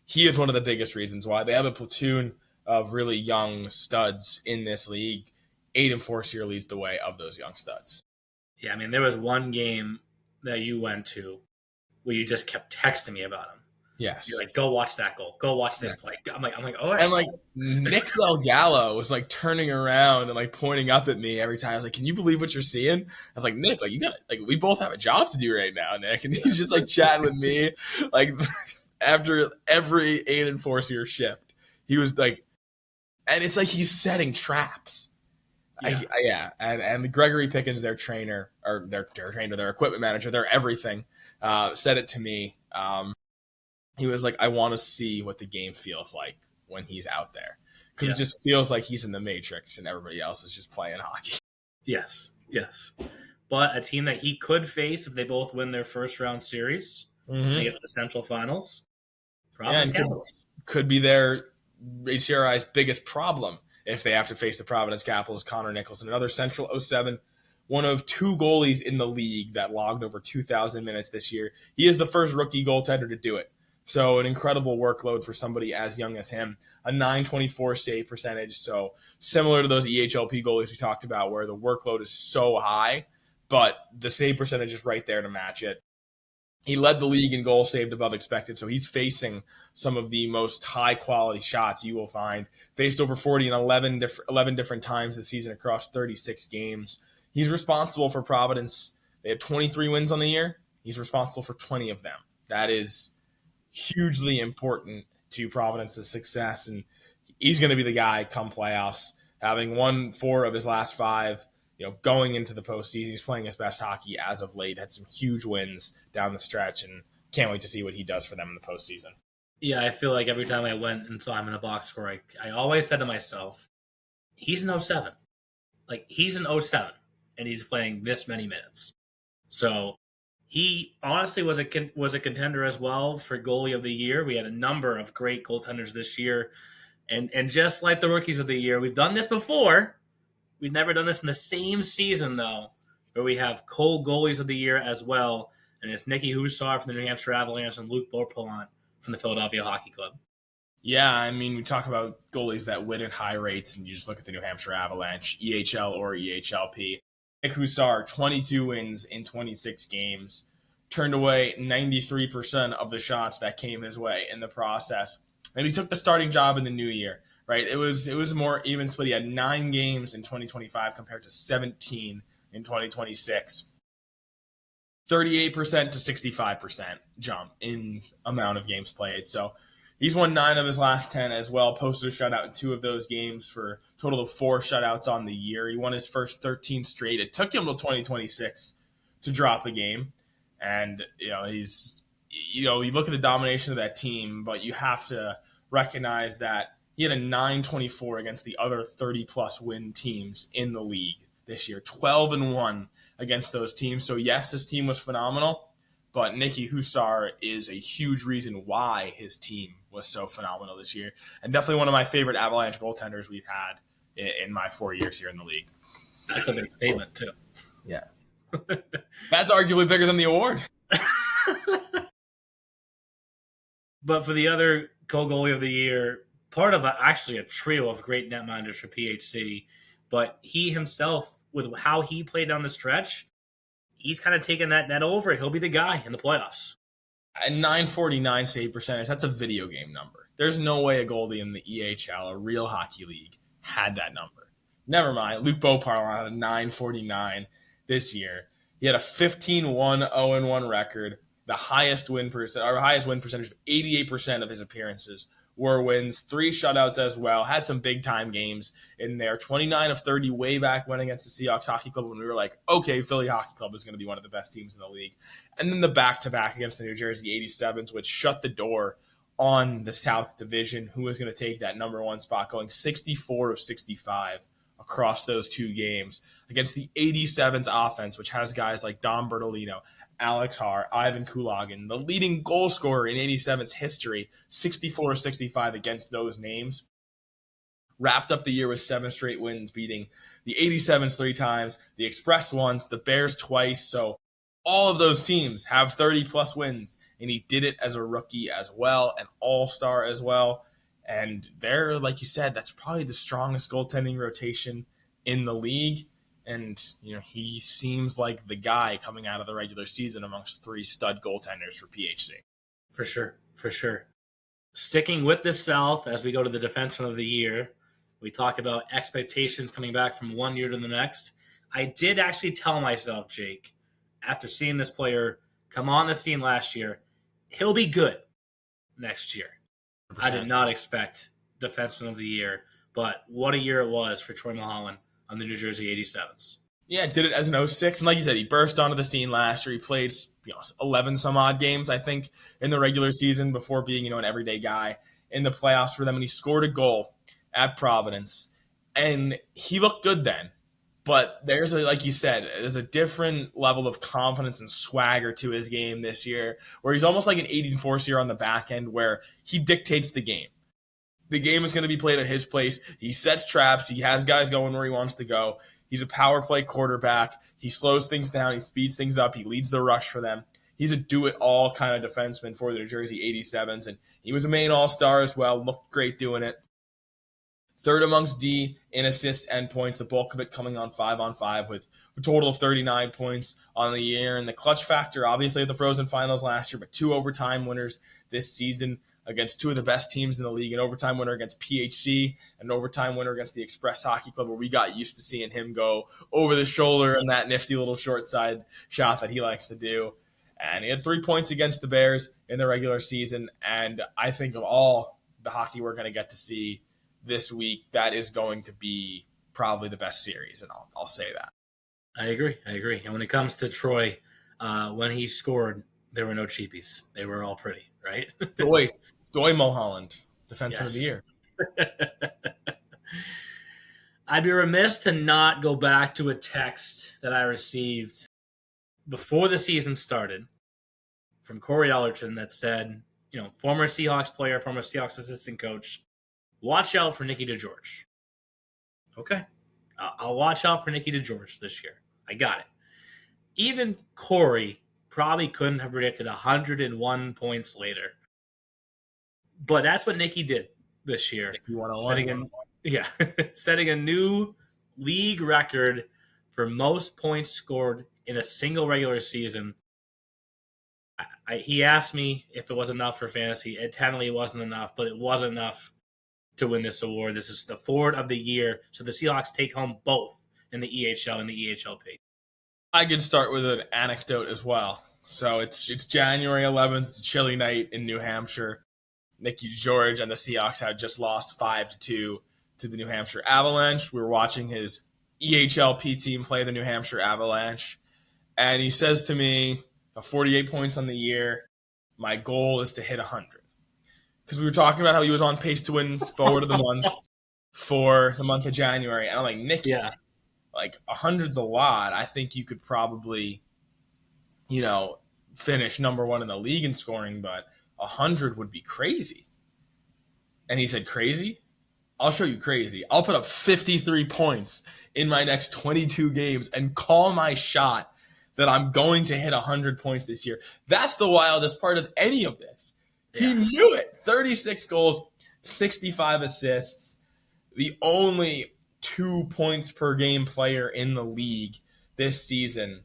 He is one of the biggest reasons why. They have a platoon of really young studs in this league. Eden Forcier leads the way of those young studs. Yeah, I mean, there was one game that you went to where you just kept texting me about him. Yes. You're like, go watch that goal. Go watch this play. I'm like, oh. And like Nick Delgallo was like turning around and like pointing up at me every time. I was like, can you believe what you're seeing? I was like, Nick, like you got like we both have a job to do right now, Nick. And he's just like chatting with me. Like after every Eden Forcier shift, he was like, and it's like he's setting traps. Yeah. And Gregory Pickens, their trainer, or their trainer, their equipment manager, their everything, said it to me. He was like, I want to see what the game feels like when he's out there. Because it just feels like he's in the Matrix and everybody else is just playing hockey. Yes. But a team that he could face if they both win their first round series, they get to the Central Finals, Providence Capitals. Could be their HCRI's biggest problem if they have to face the Providence Capitals. Connor Nicholson, another Central 07, one of 2 goalies in the league that logged over 2,000 minutes this year. He is the first rookie goaltender to do it. So an incredible workload for somebody as young as him. A 924 save percentage. So similar to those EHLP goalies we talked about where the workload is so high, but the save percentage is right there to match it. He led the league in goals saved above expected, so he's facing some of the most high-quality shots you will find. Faced over 40 and 11 different times this season across 36 games. He's responsible for Providence. They had 23 wins on the year. He's responsible for 20 of them. That is hugely important to Providence's success, and he's going to be the guy come playoffs, having won 4 of his last 5. Going into the postseason, he's playing his best hockey as of late. Had some huge wins down the stretch, and can't wait to see what he does for them in the postseason. Yeah, I feel like every time I went and saw him in a box score, I always said to myself, he's an 07. Like, he's an 07, and he's playing this many minutes. So he honestly was a contender as well for goalie of the year. We had a number of great goaltenders this year. And just like the rookies of the year, we've done this before. We've never done this in the same season, though, where we have co-goalies of the year as well. And it's Nicky Hussar from the New Hampshire Avalanche and Luke Beaupellant from the Philadelphia Hockey Club. Yeah, I mean, we talk about goalies that win at high rates, and you just look at the New Hampshire Avalanche, EHL or EHLP. Nick Hussar, 22 wins in 26 games, turned away 93% of the shots that came his way in the process. And he took the starting job in the new year. Right, it was a more even split. He had 9 games in 2025 compared to 17 in 2026. 38% to 65% jump in amount of games played. So, He's won 9 of his last 10 as well, posted a shutout in 2 of those games for a total of 4 shutouts on the year. He won his first 13 straight. It took him till 2026 to drop a game. And, you look at the domination of that team, but you have to recognize that he had a 9-24 against the other 30-plus win teams in the league this year, 12-1 against those teams. So, yes, his team was phenomenal, but Nicky Husar is a huge reason why his team was so phenomenal this year, and definitely one of my favorite Avalanche goaltenders we've had in my 4 years here in the league. That's a big statement, too. Yeah. That's arguably bigger than the award. But for the other co-goalie of the year, part of actually a trio of great netminders for PHC, but he himself, with how he played down the stretch, he's kind of taken that net over. He'll be the guy in the playoffs. At 949 save percentage, that's a video game number. There's no way a goalie in the EHL, a real hockey league, had that number. Never mind. Luc Beauparlin had a 949 this year. He had a 15-1, 0-1 record. The highest win percentage of 88% of his appearances were wins, 3 shutouts as well, had some big-time games in there, 29 of 30 way back when against the Seahawks Hockey Club when we were like, okay, Philly Hockey Club is going to be one of the best teams in the league. And then the back-to-back against the New Jersey 87s, which shut the door on the South Division, who was going to take that number 1 spot, going 64 of 65 across those 2 games against the 87s offense, which has guys like Dom Bertolino, Alex Haar, Ivan Kulagin, the leading goal scorer in 87's history, 64-65 against those names. Wrapped up the year with 7 straight wins, beating the 87s 3 times, the Express once, the Bears twice. So all of those teams have 30-plus wins, and he did it as a rookie as well, an all-star as well. And there, like you said, that's probably the strongest goaltending rotation in the league. And, he seems like the guy coming out of the regular season amongst 3 stud goaltenders for PHC. For sure. Sticking with the South as we go to the Defenseman of the Year, we talk about expectations coming back from one year to the next. I did actually tell myself, Jake, after seeing this player come on the scene last year, he'll be good next year. 100%. I did not expect Defenseman of the Year, but what a year it was for Troy Mulholland on the New Jersey 87s. Yeah, did it as an 06, and like you said, he burst onto the scene last year. He played 11 some odd games, I think, in the regular season before being an everyday guy in the playoffs for them, and he scored a goal at Providence, and he looked good then. But like you said, there's a different level of confidence and swagger to his game this year, where he's almost like an Aiden Forcier on the back end, where he dictates the game. The game is going to be played at his place. He sets traps. He has guys going where he wants to go. He's a power play quarterback. He slows things down. He speeds things up. He leads the rush for them. He's a do-it-all kind of defenseman for the New Jersey 87s, and he was a main all-star as well. Looked great doing it. Third amongst D in assists and points, the bulk of it coming on 5-on-5 with a total of 39 points on the year. And the clutch factor, obviously, at the Frozen Finals last year, but 2 overtime winners this season against 2 of the best teams in the league, an overtime winner against PHC, an overtime winner against the Express Hockey Club, where we got used to seeing him go over the shoulder and that nifty little short side shot that he likes to do. And he had 3 points against the Bears in the regular season. And I think of all the hockey we're going to get to see this week, that is going to be probably the best series, and I'll say that. I agree. And when it comes to Troy, when he scored, there were no cheapies. They were all pretty, right? Doy Mulholland, Defenseman of the Year. I'd be remiss to not go back to a text that I received before the season started from Corey Ellerton that said, former Seahawks player, former Seahawks assistant coach, watch out for Nicky DeGeorge. Okay. I'll watch out for Nicky DeGeorge this year. I got it. Even Corey probably couldn't have predicted 101 points later. But that's what Nicky did this year. Setting a new league record for most points scored in a single regular season. He asked me if it was enough for fantasy. It technically wasn't enough, but it was enough to win this award. This is the forward of the year. So the Seahawks take home both in the EHL and the EHLP. I could start with an anecdote as well. So it's January 11th. It's a chilly night in New Hampshire. Nicky George and the Seahawks had just lost 5-2 to the New Hampshire Avalanche. We were watching his EHLP team play the New Hampshire Avalanche, and he says to me, 48 points on the year. My goal is to hit 100. Because we were talking about how he was on pace to win forward of the month for the month of January. And I'm like, Nicky, like 100's a lot. I think you could probably, finish number one in the league in scoring, but 100 would be crazy. And he said, crazy? I'll show you crazy. I'll put up 53 points in my next 22 games and call my shot that I'm going to hit 100 points this year. That's the wildest part of any of this. He knew it. 36 goals, 65 assists. The only 2 points per game player in the league this season.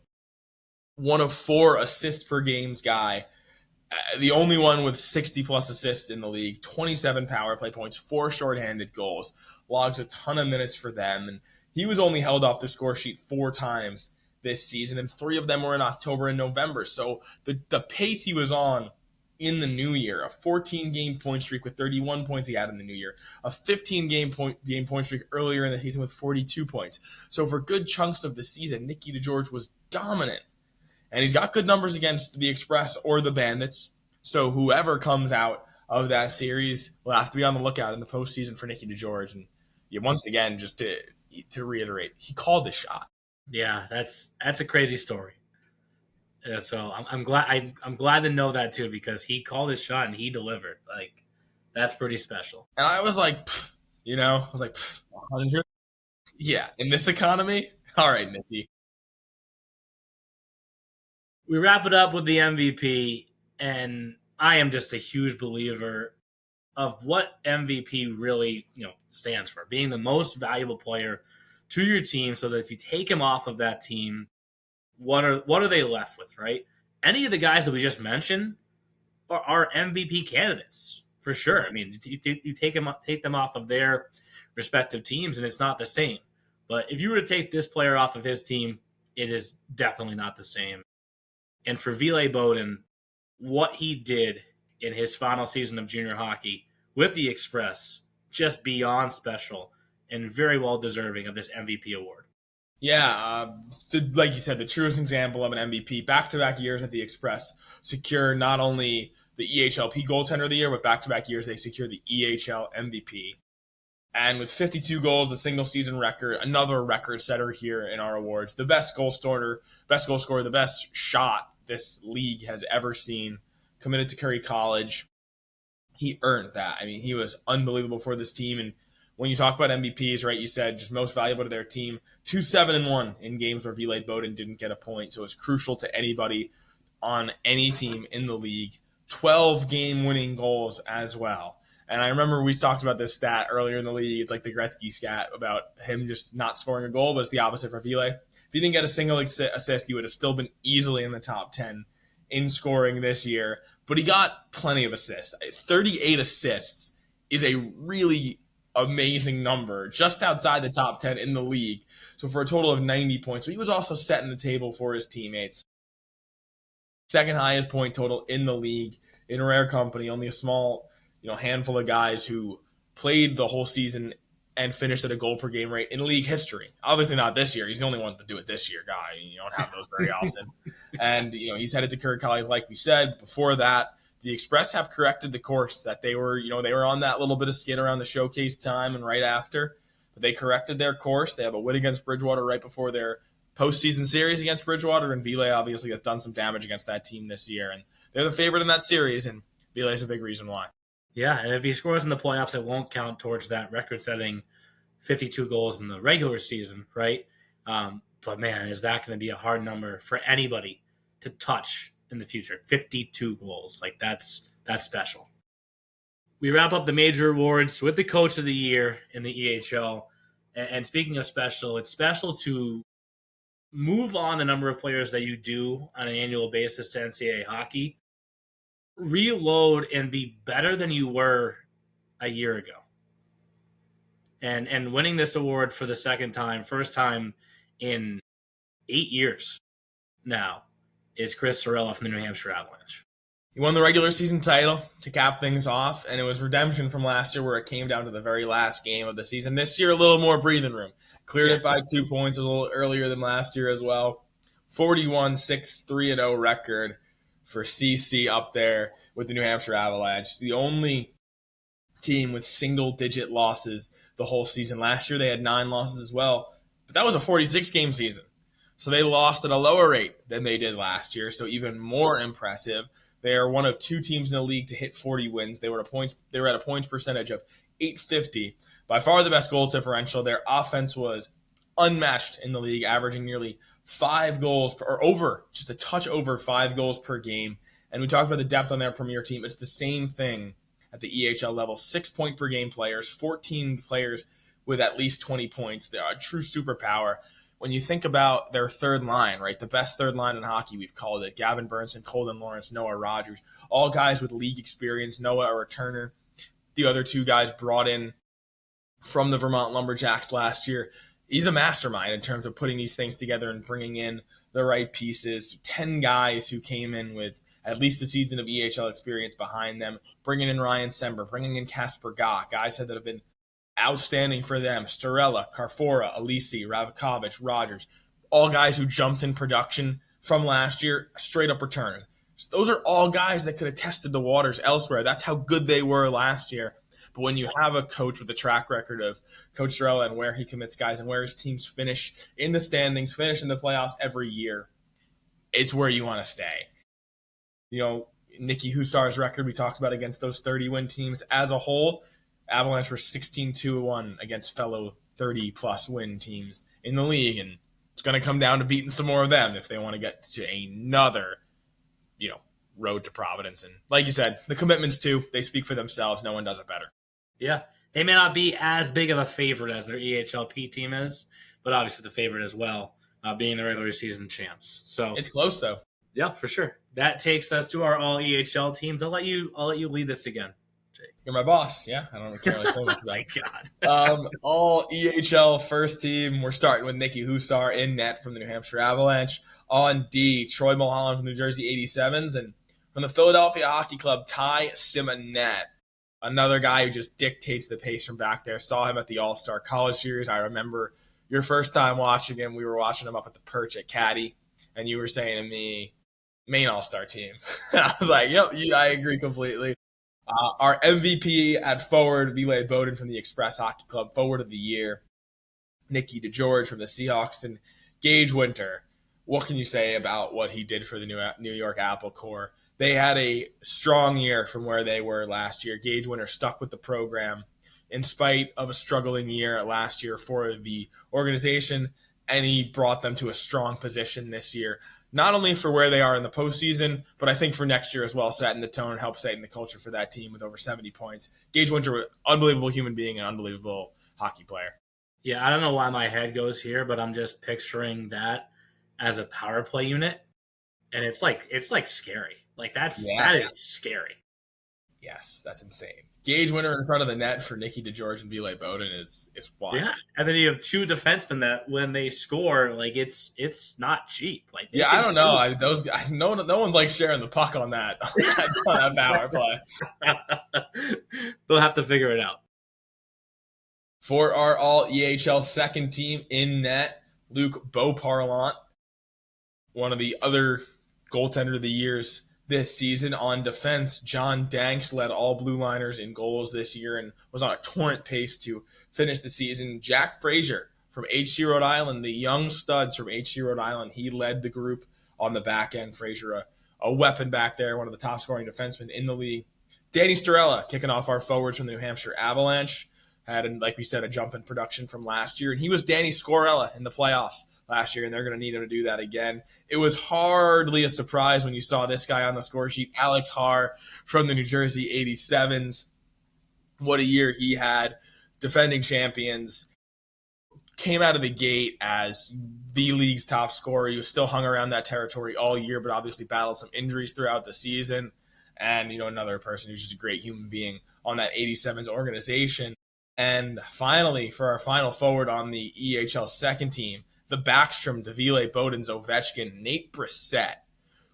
One of 4 assists per games guy. The only one with 60-plus assists in the league. 27 power play points, 4 shorthanded goals. Logs a ton of minutes for them. And he was only held off the score sheet 4 times this season, and 3 of them were in October and November. So the pace he was on in the new year, a 14-game point streak with 31 points he had in the new year, a 15-game point streak earlier in the season with 42 points. So for good chunks of the season, Nicky DeGeorge was dominant. And he's got good numbers against the Express or the Bandits. So whoever comes out of that series will have to be on the lookout in the postseason for Nicky DeGeorge. And once again, just to reiterate, he called his shot. Yeah, that's a crazy story. So I'm glad to know that too, because he called his shot and he delivered. Like, that's pretty special. And I was like, 100? Yeah, in this economy? All right, Nicky. We wrap it up with the MVP, and I am just a huge believer of what MVP really, stands for, being the most valuable player to your team, so that if you take him off of that team, what are they left with, right? Any of the guys that we just mentioned are MVP candidates for sure. I mean, you take them off of their respective teams, and it's not the same. But if you were to take this player off of his team, it is definitely not the same. And for Ville Bowden, what he did in his final season of junior hockey with the Express, just beyond special and very well deserving of this MVP award. Yeah, like you said, the truest example of an MVP. Back-to-back years at the Express secure not only the EHLP goaltender of the year, but back-to-back years they secure the EHL MVP. And with 52 goals, a single-season record, another record setter here in our awards, the best goal scorer, the best shot this league has ever seen, committed to Curry College. He earned that. I mean, he was unbelievable for this team. And when you talk about MVPs, right, you said just most valuable to their team, 2-7-1 in games where Ville Bowden didn't get a point. So it's crucial to anybody on any team in the league. 12 game-winning goals as well. And I remember we talked about this stat earlier in the league. It's like the Gretzky stat about him just not scoring a goal, but it's the opposite for Ville. If he didn't get a single assist, he would have still been easily in the top 10 in scoring this year. But he got plenty of assists. 38 assists is a really amazing number, just outside the top 10 in the league. So for a total of 90 points. So he was also setting the table for his teammates. Second highest point total in the league in rare company. Only a small handful of guys who played the whole season and finished at a goal per game rate in league history. Obviously not this year. He's the only one to do it this year, guy. You don't have those very often. And, he's headed to Curry College, like we said. Before that, the Express have corrected the course that they were on that little bit of skid around the showcase time and right after. But they corrected their course. They have a win against Bridgewater right before their postseason series against Bridgewater. And Ville obviously has done some damage against that team this year. And they're the favorite in that series. And Ville is a big reason why. Yeah, and if he scores in the playoffs, it won't count towards that record-setting 52 goals in the regular season, right? But, man, is that going to be a hard number for anybody to touch in the future? 52 goals. Like, that's special. We wrap up the major awards with the Coach of the Year in the EHL. And speaking of special, it's special to move on the number of players that you do on an annual basis to NCAA hockey, reload and be better than you were a year ago. And winning this award for the first time in 8 years now, is Chris Sorella from the New Hampshire Avalanche. He won the regular season title to cap things off, and it was redemption from last year where it came down to the very last game of the season. This year, a little more breathing room. Cleared it by 2 points, a little earlier than last year as well. 41-6-3-0 record for CC up there with the New Hampshire Avalanche. The only team with single-digit losses the whole season. Last year, they had 9 losses as well, but that was a 46-game season. So they lost at a lower rate than they did last year, so even more impressive. They are one of 2 teams in the league to hit 40 wins. They were at a points percentage of .850. By far the best goal differential. Their offense was unmatched in the league, averaging nearly 5 goals or over, just a touch over 5 goals per game. And we talked about the depth on their premier team. It's the same thing at the EHL level. 6 point per game players, 14 players with at least 20 points. They're a true superpower. When you think about their third line, right, the best third line in hockey, we've called it. Gavin Burnson, Colden Lawrence, Noah Rogers, all guys with league experience. Noah, a returner. The other 2 guys brought in from the Vermont Lumberjacks last year. He's a mastermind in terms of putting these things together and bringing in the right pieces. 10 guys who came in with at least a season of EHL experience behind them, bringing in Ryan Sember, bringing in Kasper Gach, guys that have been outstanding for them. Starella, Carfora, Alisi, Ravakovic, Rogers, all guys who jumped in production from last year, straight up returners. Those are all guys that could have tested the waters elsewhere. That's how good they were last year. But when you have a coach with a track record of Coach Starella and where he commits guys and where his teams finish in the standings, finish in the playoffs every year, it's where you want to stay. You know, Nicky Husar's record we talked about against those 30-win teams as a whole, Avalanche were 16-2-1 against fellow 30-plus win teams in the league, and it's going to come down to beating some more of them if they want to get to another, road to Providence. And like you said, the commitments too, they speak for themselves. No one does it better. Yeah. They may not be as big of a favorite as their EHLP team is, but obviously the favorite as well, being the regular season champs. So it's close though. Yeah, for sure. That takes us to our All-EHL teams. I'll let you lead this again. You're my boss, yeah. I don't care so much about God. All-EHL first team. We're starting with Nicky Husar in net from the New Hampshire Avalanche. On D, Troy Mulholland from the New Jersey 87s. And from the Philadelphia Hockey Club, Ty Simonette. Another guy who just dictates the pace from back there. Saw him at the All-Star College Series. I remember your first time watching him. We were watching him up at the Perch at Caddy. And you were saying to me, main All-Star team. I was like, yep, I agree completely. Our MVP at forward, Ville Bowden from the Express Hockey Club, forward of the year. Nicky DeGeorge from the Seahawks, and Gage Winter. What can you say about what he did for the New York Apple Corps? They had a strong year from where they were last year. Gage Winter stuck with the program in spite of a struggling year last year for the organization, and he brought them to a strong position this year. Not only for where they are in the postseason, but I think for next year as well, setting the tone and help setting the culture for that team with over 70 points. Gage Winter was an unbelievable human being and an unbelievable hockey player. Yeah, I don't know why my head goes here, but I'm just picturing that as a power play unit, and it's like scary. Like that is scary. Yes, that's insane. Gage Winter in front of the net for Nicky DeGeorge and Ville Bowden is wild. Yeah, and then you have 2 defensemen that when they score, like it's not cheap. Like I don't know. Those guys, no one likes sharing the puck on that on that power play. They'll have to figure it out. For our All-EHL second team in net, Luc Beauparlant, one of the other goaltender of the years this season. On defense, John Danks led all blue liners in goals this year and was on a torrent pace to finish the season. Jack Frazier from HC Rhode Island, the young studs from HC Rhode Island, he led the group on the back end. Frazier, a weapon back there, one of the top scoring defensemen in the league. Danny Starella kicking off our forwards from the New Hampshire Avalanche. Had, like we said, a jump in production from last year, and he was Danny Scorella in the playoffs last year, and they're going to need him to do that again. It was hardly a surprise when you saw this guy on the score sheet, Alex Haar from the New Jersey 87s. What a year he had. Defending champions. Came out of the gate as the league's top scorer. He was still hung around that territory all year, but obviously battled some injuries throughout the season. And, another person who's just a great human being on that 87s organization. And finally, for our final forward on the EHL second team, the Backstrom, Ville Bowden's Ovechkin, Nate Brissett,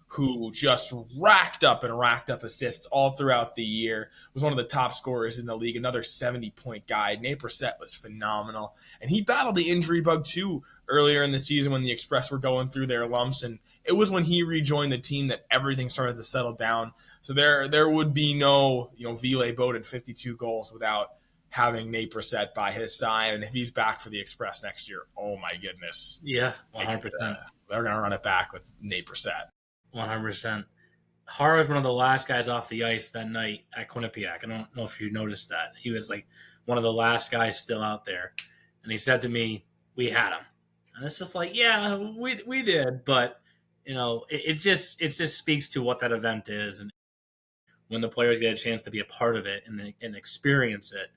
who just racked up assists all throughout the year, was one of the top scorers in the league, another 70-point guy. Nate Brissett was phenomenal. And he battled the injury bug too earlier in the season when the Express were going through their lumps. And it was when he rejoined the team that everything started to settle down. So there would be no, Ville Bowden 52 goals without having Nate Brissett by his side. And if he's back for the Express next year, oh my goodness. Yeah, 100%. They're going to run it back with Nate Brissett. 100%. Hara was one of the last guys off the ice that night at Quinnipiac. I don't know if you noticed that. He was like one of the last guys still out there. And he said to me, we had him. And it's just like, yeah, we did. But, it just speaks to what that event is. And when the players get a chance to be a part of it and experience it,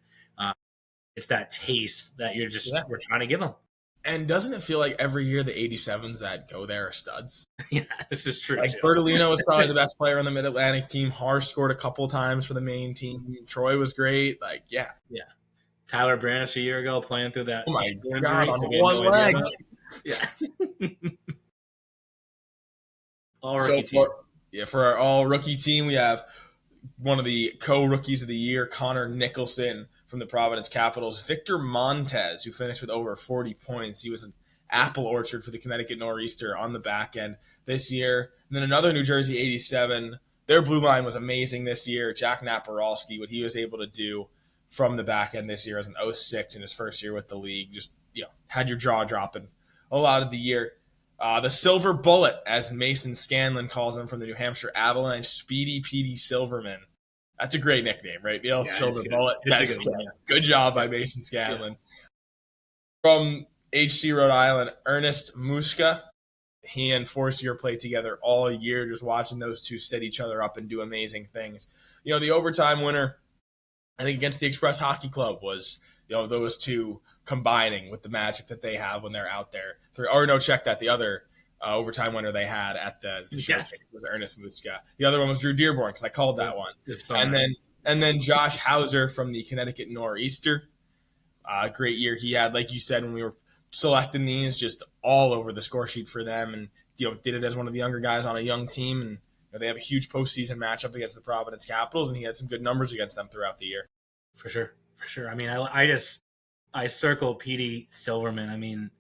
it's that taste that we're trying to give them. And doesn't it feel like every year the 87s that go there are studs? Yeah, this is true. Like Bertolino was probably the best player on the Mid-Atlantic team. Harsh scored a couple times for the main team. Troy was great. Like, yeah. Yeah. Tyler Branish a year ago playing through that. Oh, my God, on one leg. Yeah. For our all-rookie team, we have one of the co-rookies of the year, Connor Nicholson from the Providence Capitals. Victor Montez, who finished with over 40 points. He was an apple orchard for the Connecticut Nor'easter on the back end this year. And then another New Jersey 87. Their blue line was amazing this year. Jack Naparalski, what he was able to do from the back end this year as an 06 in his first year with the league, just had your jaw dropping a lot of the year. The Silver Bullet, as Mason Scanlon calls him from the New Hampshire Avalanche, Speedy Petey Silverman. That's a great nickname, right? The Silver Bullet. That's good job by Mason Scanlon. Yeah. From HC Rhode Island, Ernest Muska. He and Forcier played together all year, just watching those two set each other up and do amazing things. The overtime winner, I think, against the Express Hockey Club was, those two combining with the magic that they have when they're out there. The other overtime winner they had at the showcase was Ernest Muska. The other one was Drew Dearborn, because I called that one. And then Josh Hauser from the Connecticut Nor'easter. Great year he had, like you said, when we were selecting these, just all over the score sheet for them, and did it as one of the younger guys on a young team. And they have a huge postseason matchup against the Providence Capitals, and he had some good numbers against them throughout the year. For sure. I mean, I circle Petey Silverman. I mean,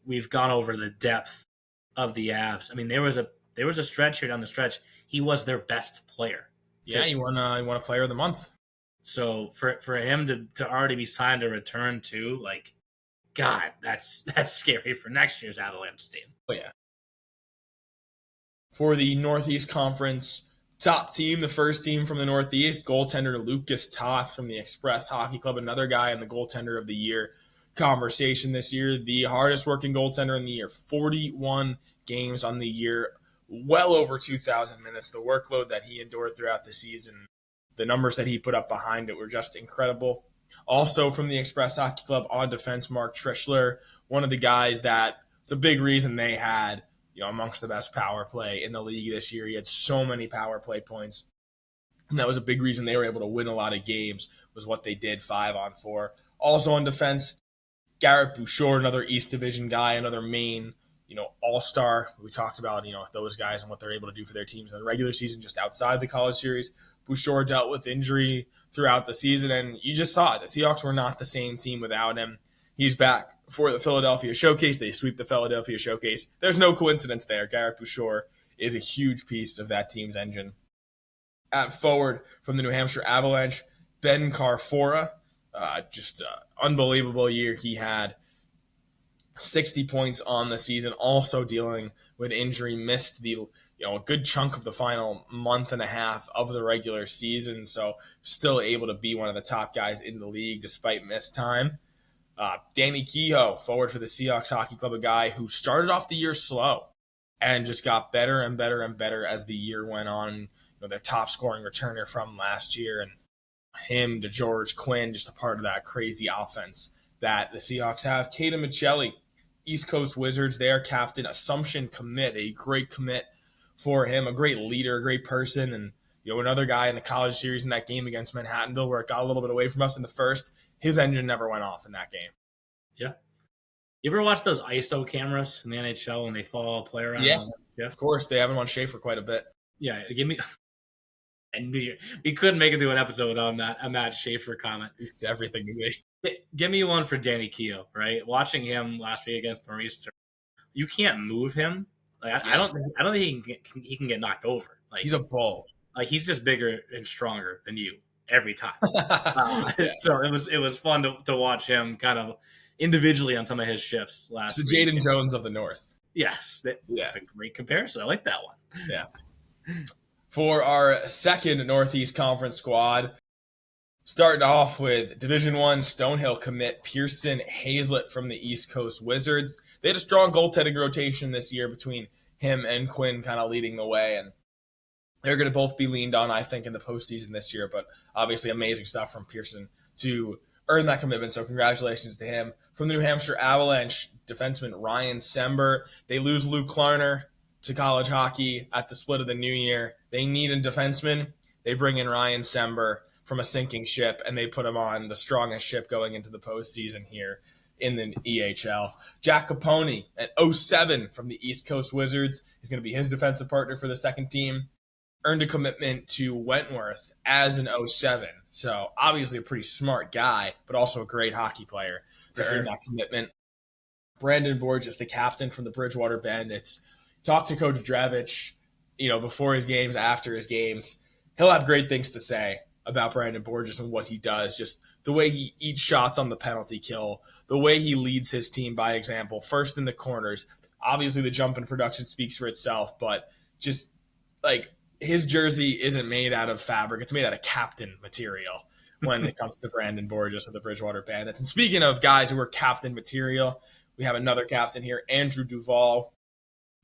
we've gone over the depth of the Avs. I mean, there was a stretch here down the stretch. He was their best player. Yeah, he won a Player of the Month. So for him to already be signed to return to, like, God, that's scary for next year's Avalanche team. Oh yeah. For the Northeast Conference top team, the first team from the Northeast, goaltender Lucas Toth from the Express Hockey Club, another guy in the goaltender of the year conversation this year. The hardest working goaltender in the year, 41 games on the year, well over 2,000 minutes. The workload that he endured throughout the season, the numbers that he put up behind it were just incredible. Also from the Express Hockey Club on defense, Mark Trischler, one of the guys that it's a big reason they had, amongst the best power play in the league this year. He had so many power play points. And that was a big reason they were able to win a lot of games, was what they did 5-on-4. Also on defense, Garrett Bouchard, another East Division guy, another Maine, all-star. We talked about, those guys and what they're able to do for their teams in the regular season, just outside the college series. Bouchard dealt with injury throughout the season, and you just saw it. The Seahawks were not the same team without him. He's back for the Philadelphia Showcase. They sweep the Philadelphia Showcase. There's no coincidence there. Garrett Bouchard is a huge piece of that team's engine. At forward from the New Hampshire Avalanche, Ben Carfora. Just an unbelievable year he had. 60 points on the season, also dealing with injury, missed a good chunk of the final month and a half of the regular season, so still able to be one of the top guys in the league despite missed time. Danny Kehoe, forward for the Seahawks Hockey Club, a guy who started off the year slow and just got better and better and better as the year went on. Their top scoring returner from last year, and him to George Quinn, just a part of that crazy offense that the Seahawks have. Caden Michelli, East Coast Wizards, their captain, Assumption commit, a great commit for him, a great leader, a great person, and another guy in the college series in that game against Manhattanville where it got a little bit away from us in the first. His engine never went off in that game. Yeah. You ever watch those ISO cameras in the NHL when they follow a player around? Of course, they haven't won Schaefer quite a bit. Yeah, give me. And we couldn't make it through an episode without a Matt Schaefer comment. It's everything to me. Give me one for Danny Keogh, right? Watching him last week against Maurice, you can't move him. Like I don't think he can get knocked over. Like he's a bull. Like he's just bigger and stronger than you every time. So it was fun to watch him kind of individually on some of his shifts last week. The Jaden Jones of the North. Yes, that's a great comparison. I like that one. Yeah. For our second Northeast Conference squad, starting off with Division I Stonehill commit Pearson Hazlett from the East Coast Wizards. They had a strong goaltending rotation this year between him and Quinn kind of leading the way, and they're going to both be leaned on, I think, in the postseason this year, but obviously amazing stuff from Pearson to earn that commitment, so congratulations to him. From the New Hampshire Avalanche, defenseman Ryan Sember. They lose Luke Klarner to college hockey at the split of the new year. They need a defenseman. They bring in Ryan Sember from a sinking ship, and they put him on the strongest ship going into the postseason here in the EHL. Jack Capone at 07 from the East Coast Wizards is going to be his defensive partner for the second team. Earned a commitment to Wentworth as an 07. So obviously a pretty smart guy, but also a great hockey player to earn that commitment. Brandon Borges, the captain from the Bridgewater Bandits, talked to Coach Drevich, before his games, after his games. He'll have great things to say about Brandon Borges and what he does, just the way he eats shots on the penalty kill, the way he leads his team by example, first in the corners. Obviously the jump in production speaks for itself, but just like his jersey isn't made out of fabric. It's made out of captain material when it comes to Brandon Borges of the Bridgewater Bandits. And speaking of guys who are captain material, we have another captain here, Andrew Duvall,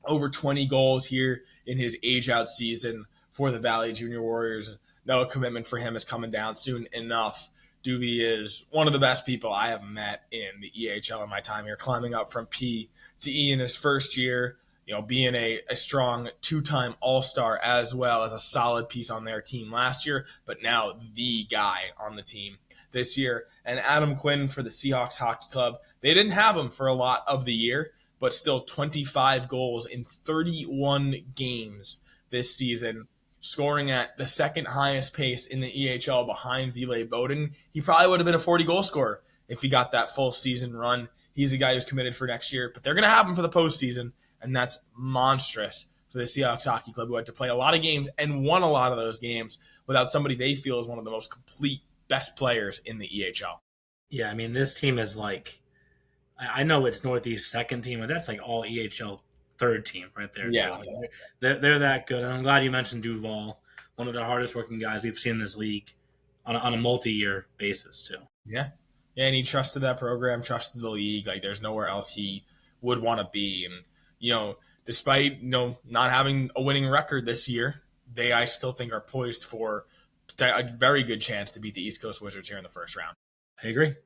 over 20 goals here in his age-out season for the Valley Junior Warriors. No commitment for him is coming down soon enough. Doobie is one of the best people I have met in the EHL in my time here, climbing up from P to E in his first year, being a strong two-time All-Star as well as a solid piece on their team last year, but now the guy on the team this year. And Adam Quinn for the Seahawks Hockey Club. They didn't have him for a lot of the year, but still 25 goals in 31 games this season, scoring at the second highest pace in the EHL behind Ville Bowden. He probably would have been a 40-goal scorer if he got that full season run. He's a guy who's committed for next year, but they're going to have him for the postseason, and that's monstrous for the Seahawks Hockey Club, who had to play a lot of games and won a lot of those games without somebody they feel is one of the most complete best players in the EHL. Yeah, I mean, this team is like, I know it's Northeast second team, but that's like all EHL third team right there. Yeah. Too. They're that good. And I'm glad you mentioned Duval, one of the hardest working guys we've seen in this league on a multi-year basis too. Yeah. Yeah, and he trusted that program, trusted the league. Like, there's nowhere else he would want to be. And, despite, not having a winning record this year, I still think are poised for a very good chance to beat the East Coast Wizards here in the first round. I agree.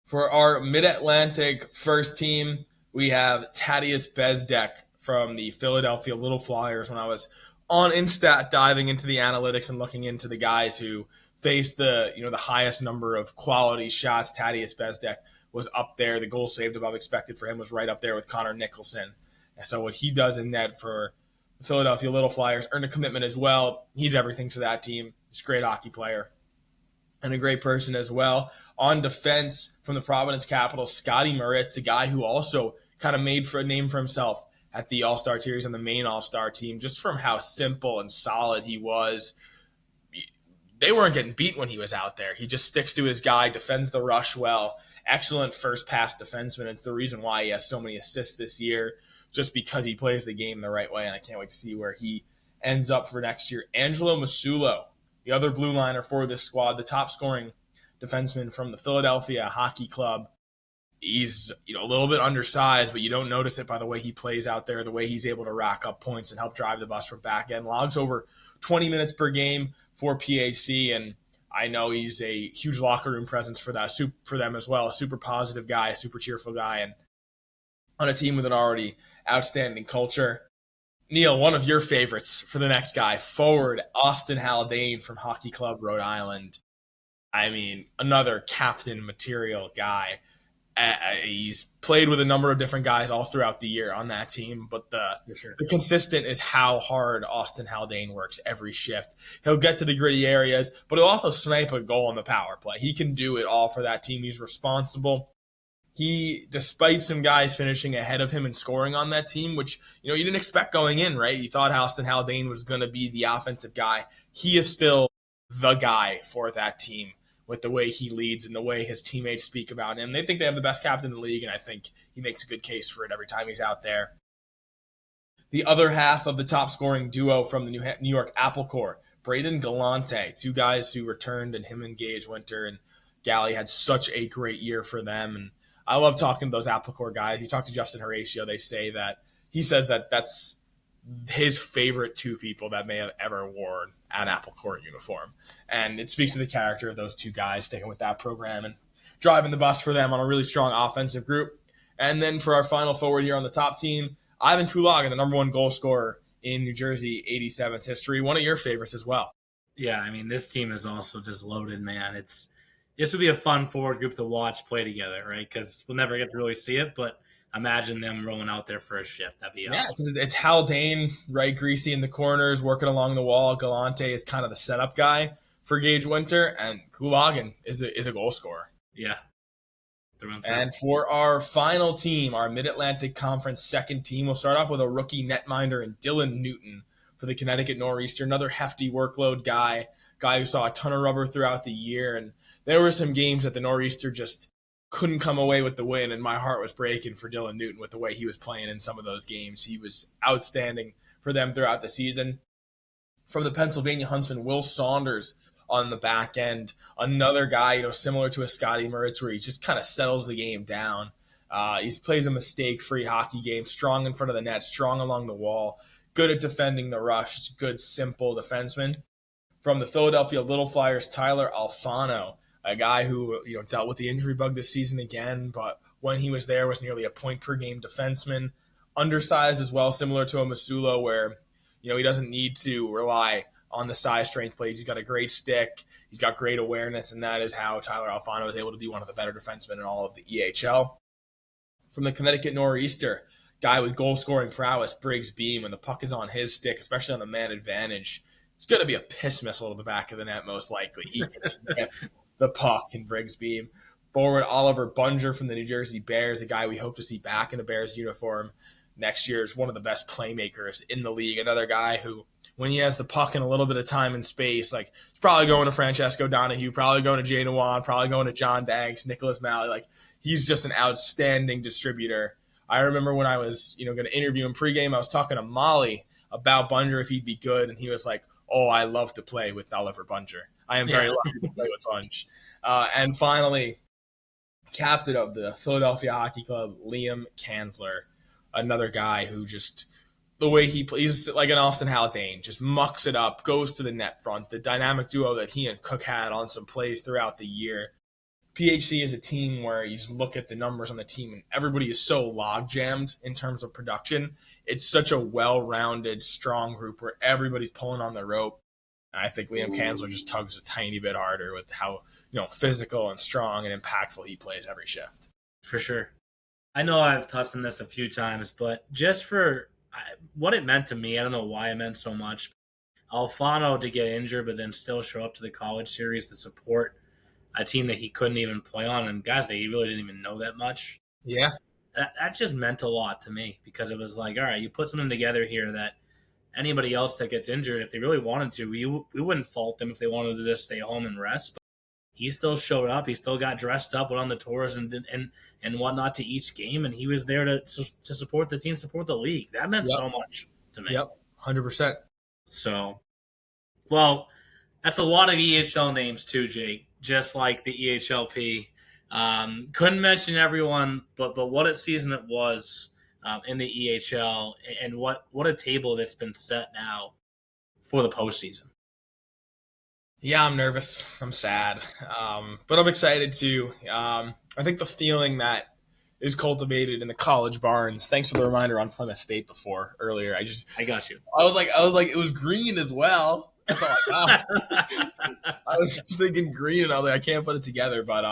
For our Mid-Atlantic first team, we have Tadius Bezdek from the Philadelphia Little Flyers. When I was on Instat diving into the analytics and looking into the guys who faced the highest number of quality shots, Tadius Bezdek was up there. The goal saved above expected for him was right up there with Connor Nicholson. And so what he does in net for the Philadelphia Little Flyers earned a commitment as well. He's everything to that team. He's a great hockey player and a great person as well. On defense from the Providence Capitals, Scotty Moritz, a guy who also kind of made for a name for himself at the All-Star Series and the main All-Star team, just from how simple and solid he was. They weren't getting beat when he was out there. He just sticks to his guy, defends the rush well. Excellent first pass defenseman. It's the reason why he has so many assists this year, just because he plays the game the right way, and I can't wait to see where he ends up for next year. Angelo Masulo, the other blue liner for this squad, the top scoring defenseman from the Philadelphia Hockey Club. He's a little bit undersized, but you don't notice it by the way he plays out there, the way he's able to rack up points and help drive the bus from back end. Logs over 20 minutes per game for PAC, and I know he's a huge locker room presence for them as well. A super positive guy, a super cheerful guy, and on a team with an already outstanding culture. Neil, one of your favorites for the next guy, forward Austin Haldane from Hockey Club Rhode Island. I mean, another captain material guy. He's played with a number of different guys all throughout the year on that team, but the consistent is how hard Austin Haldane works every shift. He'll get to the gritty areas, but he'll also snipe a goal on the power play. He can do it all for that team. He's responsible. He, despite some guys finishing ahead of him and scoring on that team, which you didn't expect going in, right? You thought Austin Haldane was going to be the offensive guy. He is still the guy for that team with the way he leads and the way his teammates speak about him. They think they have the best captain in the league, and I think he makes a good case for it every time he's out there. The other half of the top scoring duo from the New York Apple Corps, Braden Galante, two guys who returned, and him and Gage Winter and Galley had such a great year for them. And I love talking to those Apple Corps guys. You talk to Justin Horatio, he says that that's his favorite two people that may have ever worn an Apple Corps uniform. And it speaks to the character of those two guys sticking with that program and driving the bus for them on a really strong offensive group. And then for our final forward here on the top team, Ivan Kulagin, the number one goal scorer in New Jersey 87's history, one of your favorites as well. Yeah, I mean, this team is also just loaded, man. This would be a fun forward group to watch play together, right? Because we'll never get to really see it, but imagine them rolling out there for a shift. That'd be awesome. It's Haldane, right, Greasy in the corners, working along the wall. Galante is kind of the setup guy for Gage Winter, and Kulagin is a goal scorer. Yeah. And for our final team, our Mid-Atlantic Conference second team, we'll start off with a rookie netminder in Dylan Newton for the Connecticut Nor'easter, another hefty workload guy who saw a ton of rubber throughout the year. And there were some games that the Nor'easter just couldn't come away with the win, and my heart was breaking for Dylan Newton with the way he was playing in some of those games. He was outstanding for them throughout the season. From the Pennsylvania Huntsman, Will Saunders on the back end, another guy, similar to a Scotty Moritz, where he just kind of settles the game down. He plays a mistake-free hockey game, strong in front of the net, strong along the wall, good at defending the rush, good, simple defenseman. From the Philadelphia Little Flyers, Tyler Alfano, a guy who dealt with the injury bug this season again, but when he was there was nearly a point-per-game defenseman, undersized as well, similar to a Masulo, where he doesn't need to rely on the size strength plays. He's got a great stick. He's got great awareness, and that is how Tyler Alfano is able to be one of the better defensemen in all of the EHL. From the Connecticut Nor'easter, guy with goal-scoring prowess, Briggs Beam, when the puck is on his stick, especially on the man advantage, it's going to be a piss missile to the back of the net, most likely. He can get the puck in Briggs Beam. Forward Oliver Bunger from the New Jersey Bears, a guy we hope to see back in a Bears uniform next year, is one of the best playmakers in the league. Another guy who, when he has the puck and a little bit of time and space, he's probably going to Francesco Donahue, probably going to Jay Dewan, probably going to John Danks, Nicholas Malley. He's just an outstanding distributor. I remember when I was, going to interview him pregame, I was talking to Molly about Bunger if he'd be good, and he was like, "Oh, I love to play with Oliver Bunger. I am very lucky to play with Bunge." And finally, captain of the Philadelphia Hockey Club, Liam Kanzler, another guy who just, the way he plays, like an Austin Haldane, just mucks it up, goes to the net front. The dynamic duo that he and Cook had on some plays throughout the year. PHC is a team where you just look at the numbers on the team and everybody is so log-jammed in terms of production. It's such a well-rounded, strong group where everybody's pulling on the rope. And I think Liam Kanzler just tugs a tiny bit harder with how physical and strong and impactful he plays every shift. For sure. I know I've touched on this a few times, but just for what it meant to me, I don't know why it meant so much. Alfano to get injured but then still show up to the college series to support a team that he couldn't even play on, and guys that he really didn't even know that much. Yeah. That just meant a lot to me, because it was like, all right, you put something together here that anybody else that gets injured, if they really wanted to, we wouldn't fault them if they wanted to just stay home and rest. But he still showed up. He still got dressed up, went on the tours and whatnot to each game, and he was there to support the team, support the league. That meant so much to me. Yep, 100%. So, well, that's a lot of EHL names too, Jake, just like the EHLP. Couldn't mention everyone, but what a season it was in the EHL, and what a table that's been set now for the postseason. Yeah, I'm nervous. I'm sad. But I'm excited too. I think the feeling that is cultivated in the college barns. Thanks for the reminder on Plymouth State earlier. I got you. I was like, it was green as well. That's all I got. I was just thinking green, and I was like, I can't put it together. But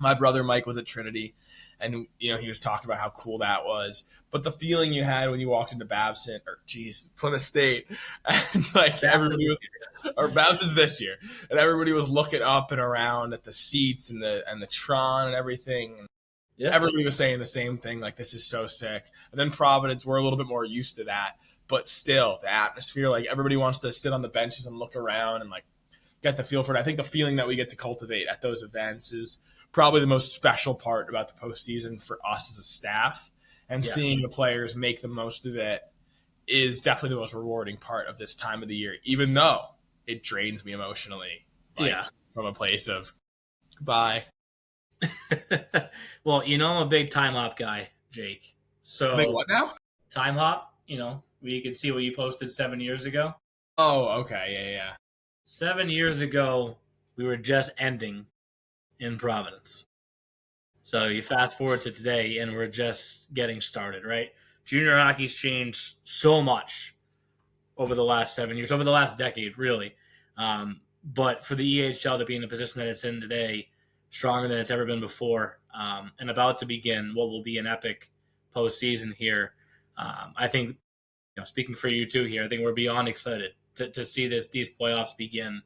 My brother Mike was at Trinity, and he was talking about how cool that was. But the feeling you had when you walked into Plymouth State, and like everybody was, or Babson's this year, and everybody was looking up and around at the seats and the Tron and everything. And everybody was saying the same thing, like, this is so sick. And then Providence, we're a little bit more used to that, but still, the atmosphere, like, everybody wants to sit on the benches and look around and like get the feel for it. I think the feeling that we get to cultivate at those events is probably the most special part about the postseason for us as a staff, and seeing the players make the most of it is definitely the most rewarding part of this time of the year, even though it drains me emotionally. From a place of goodbye. Well, I'm a big time hop guy, Jake. So Wait, what now? Time hop, where you can see what you posted 7 years ago. Oh, okay. Yeah. 7 years ago, we were just ending in Providence. So you fast forward to today, and we're just getting started, right? Junior hockey's changed so much over the last 7 years, over the last decade, really. But for the EHL to be in the position that it's in today, stronger than it's ever been before, and about to begin what will be an epic postseason here, I think, speaking for you too here, I think we're beyond excited to see these playoffs begin.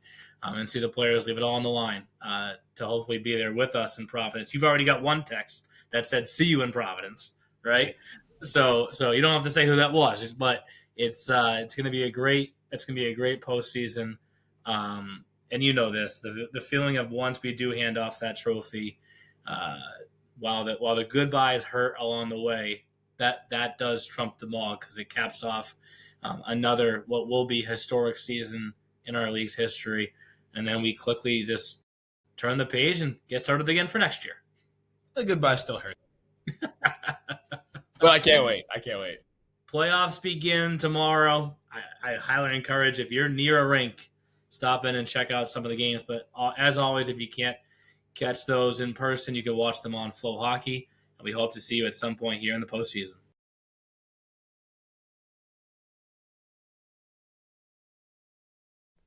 And see the players leave it all on the line to hopefully be there with us in Providence. You've already got one text that said "See you in Providence," right? So you don't have to say who that was, but it's going to be a great postseason. And this, the feeling of once we do hand off that trophy, while the goodbyes hurt along the way, that does trump them all, because it caps off another what will be historic season in our league's history. And then we quickly just turn the page and get started again for next year. The goodbye still hurts. But I can't wait. Playoffs begin tomorrow. I highly encourage, if you're near a rink, stop in and check out some of the games. But as always, if you can't catch those in person, you can watch them on Flow Hockey. And we hope to see you at some point here in the postseason.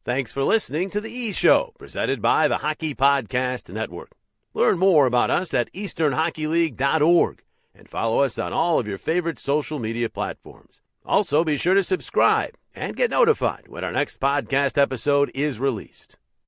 Thanks for listening to The E-Show, presented by the Hockey Podcast Network. Learn more about us at easternhockeyleague.org and follow us on all of your favorite social media platforms. Also, be sure to subscribe and get notified when our next podcast episode is released.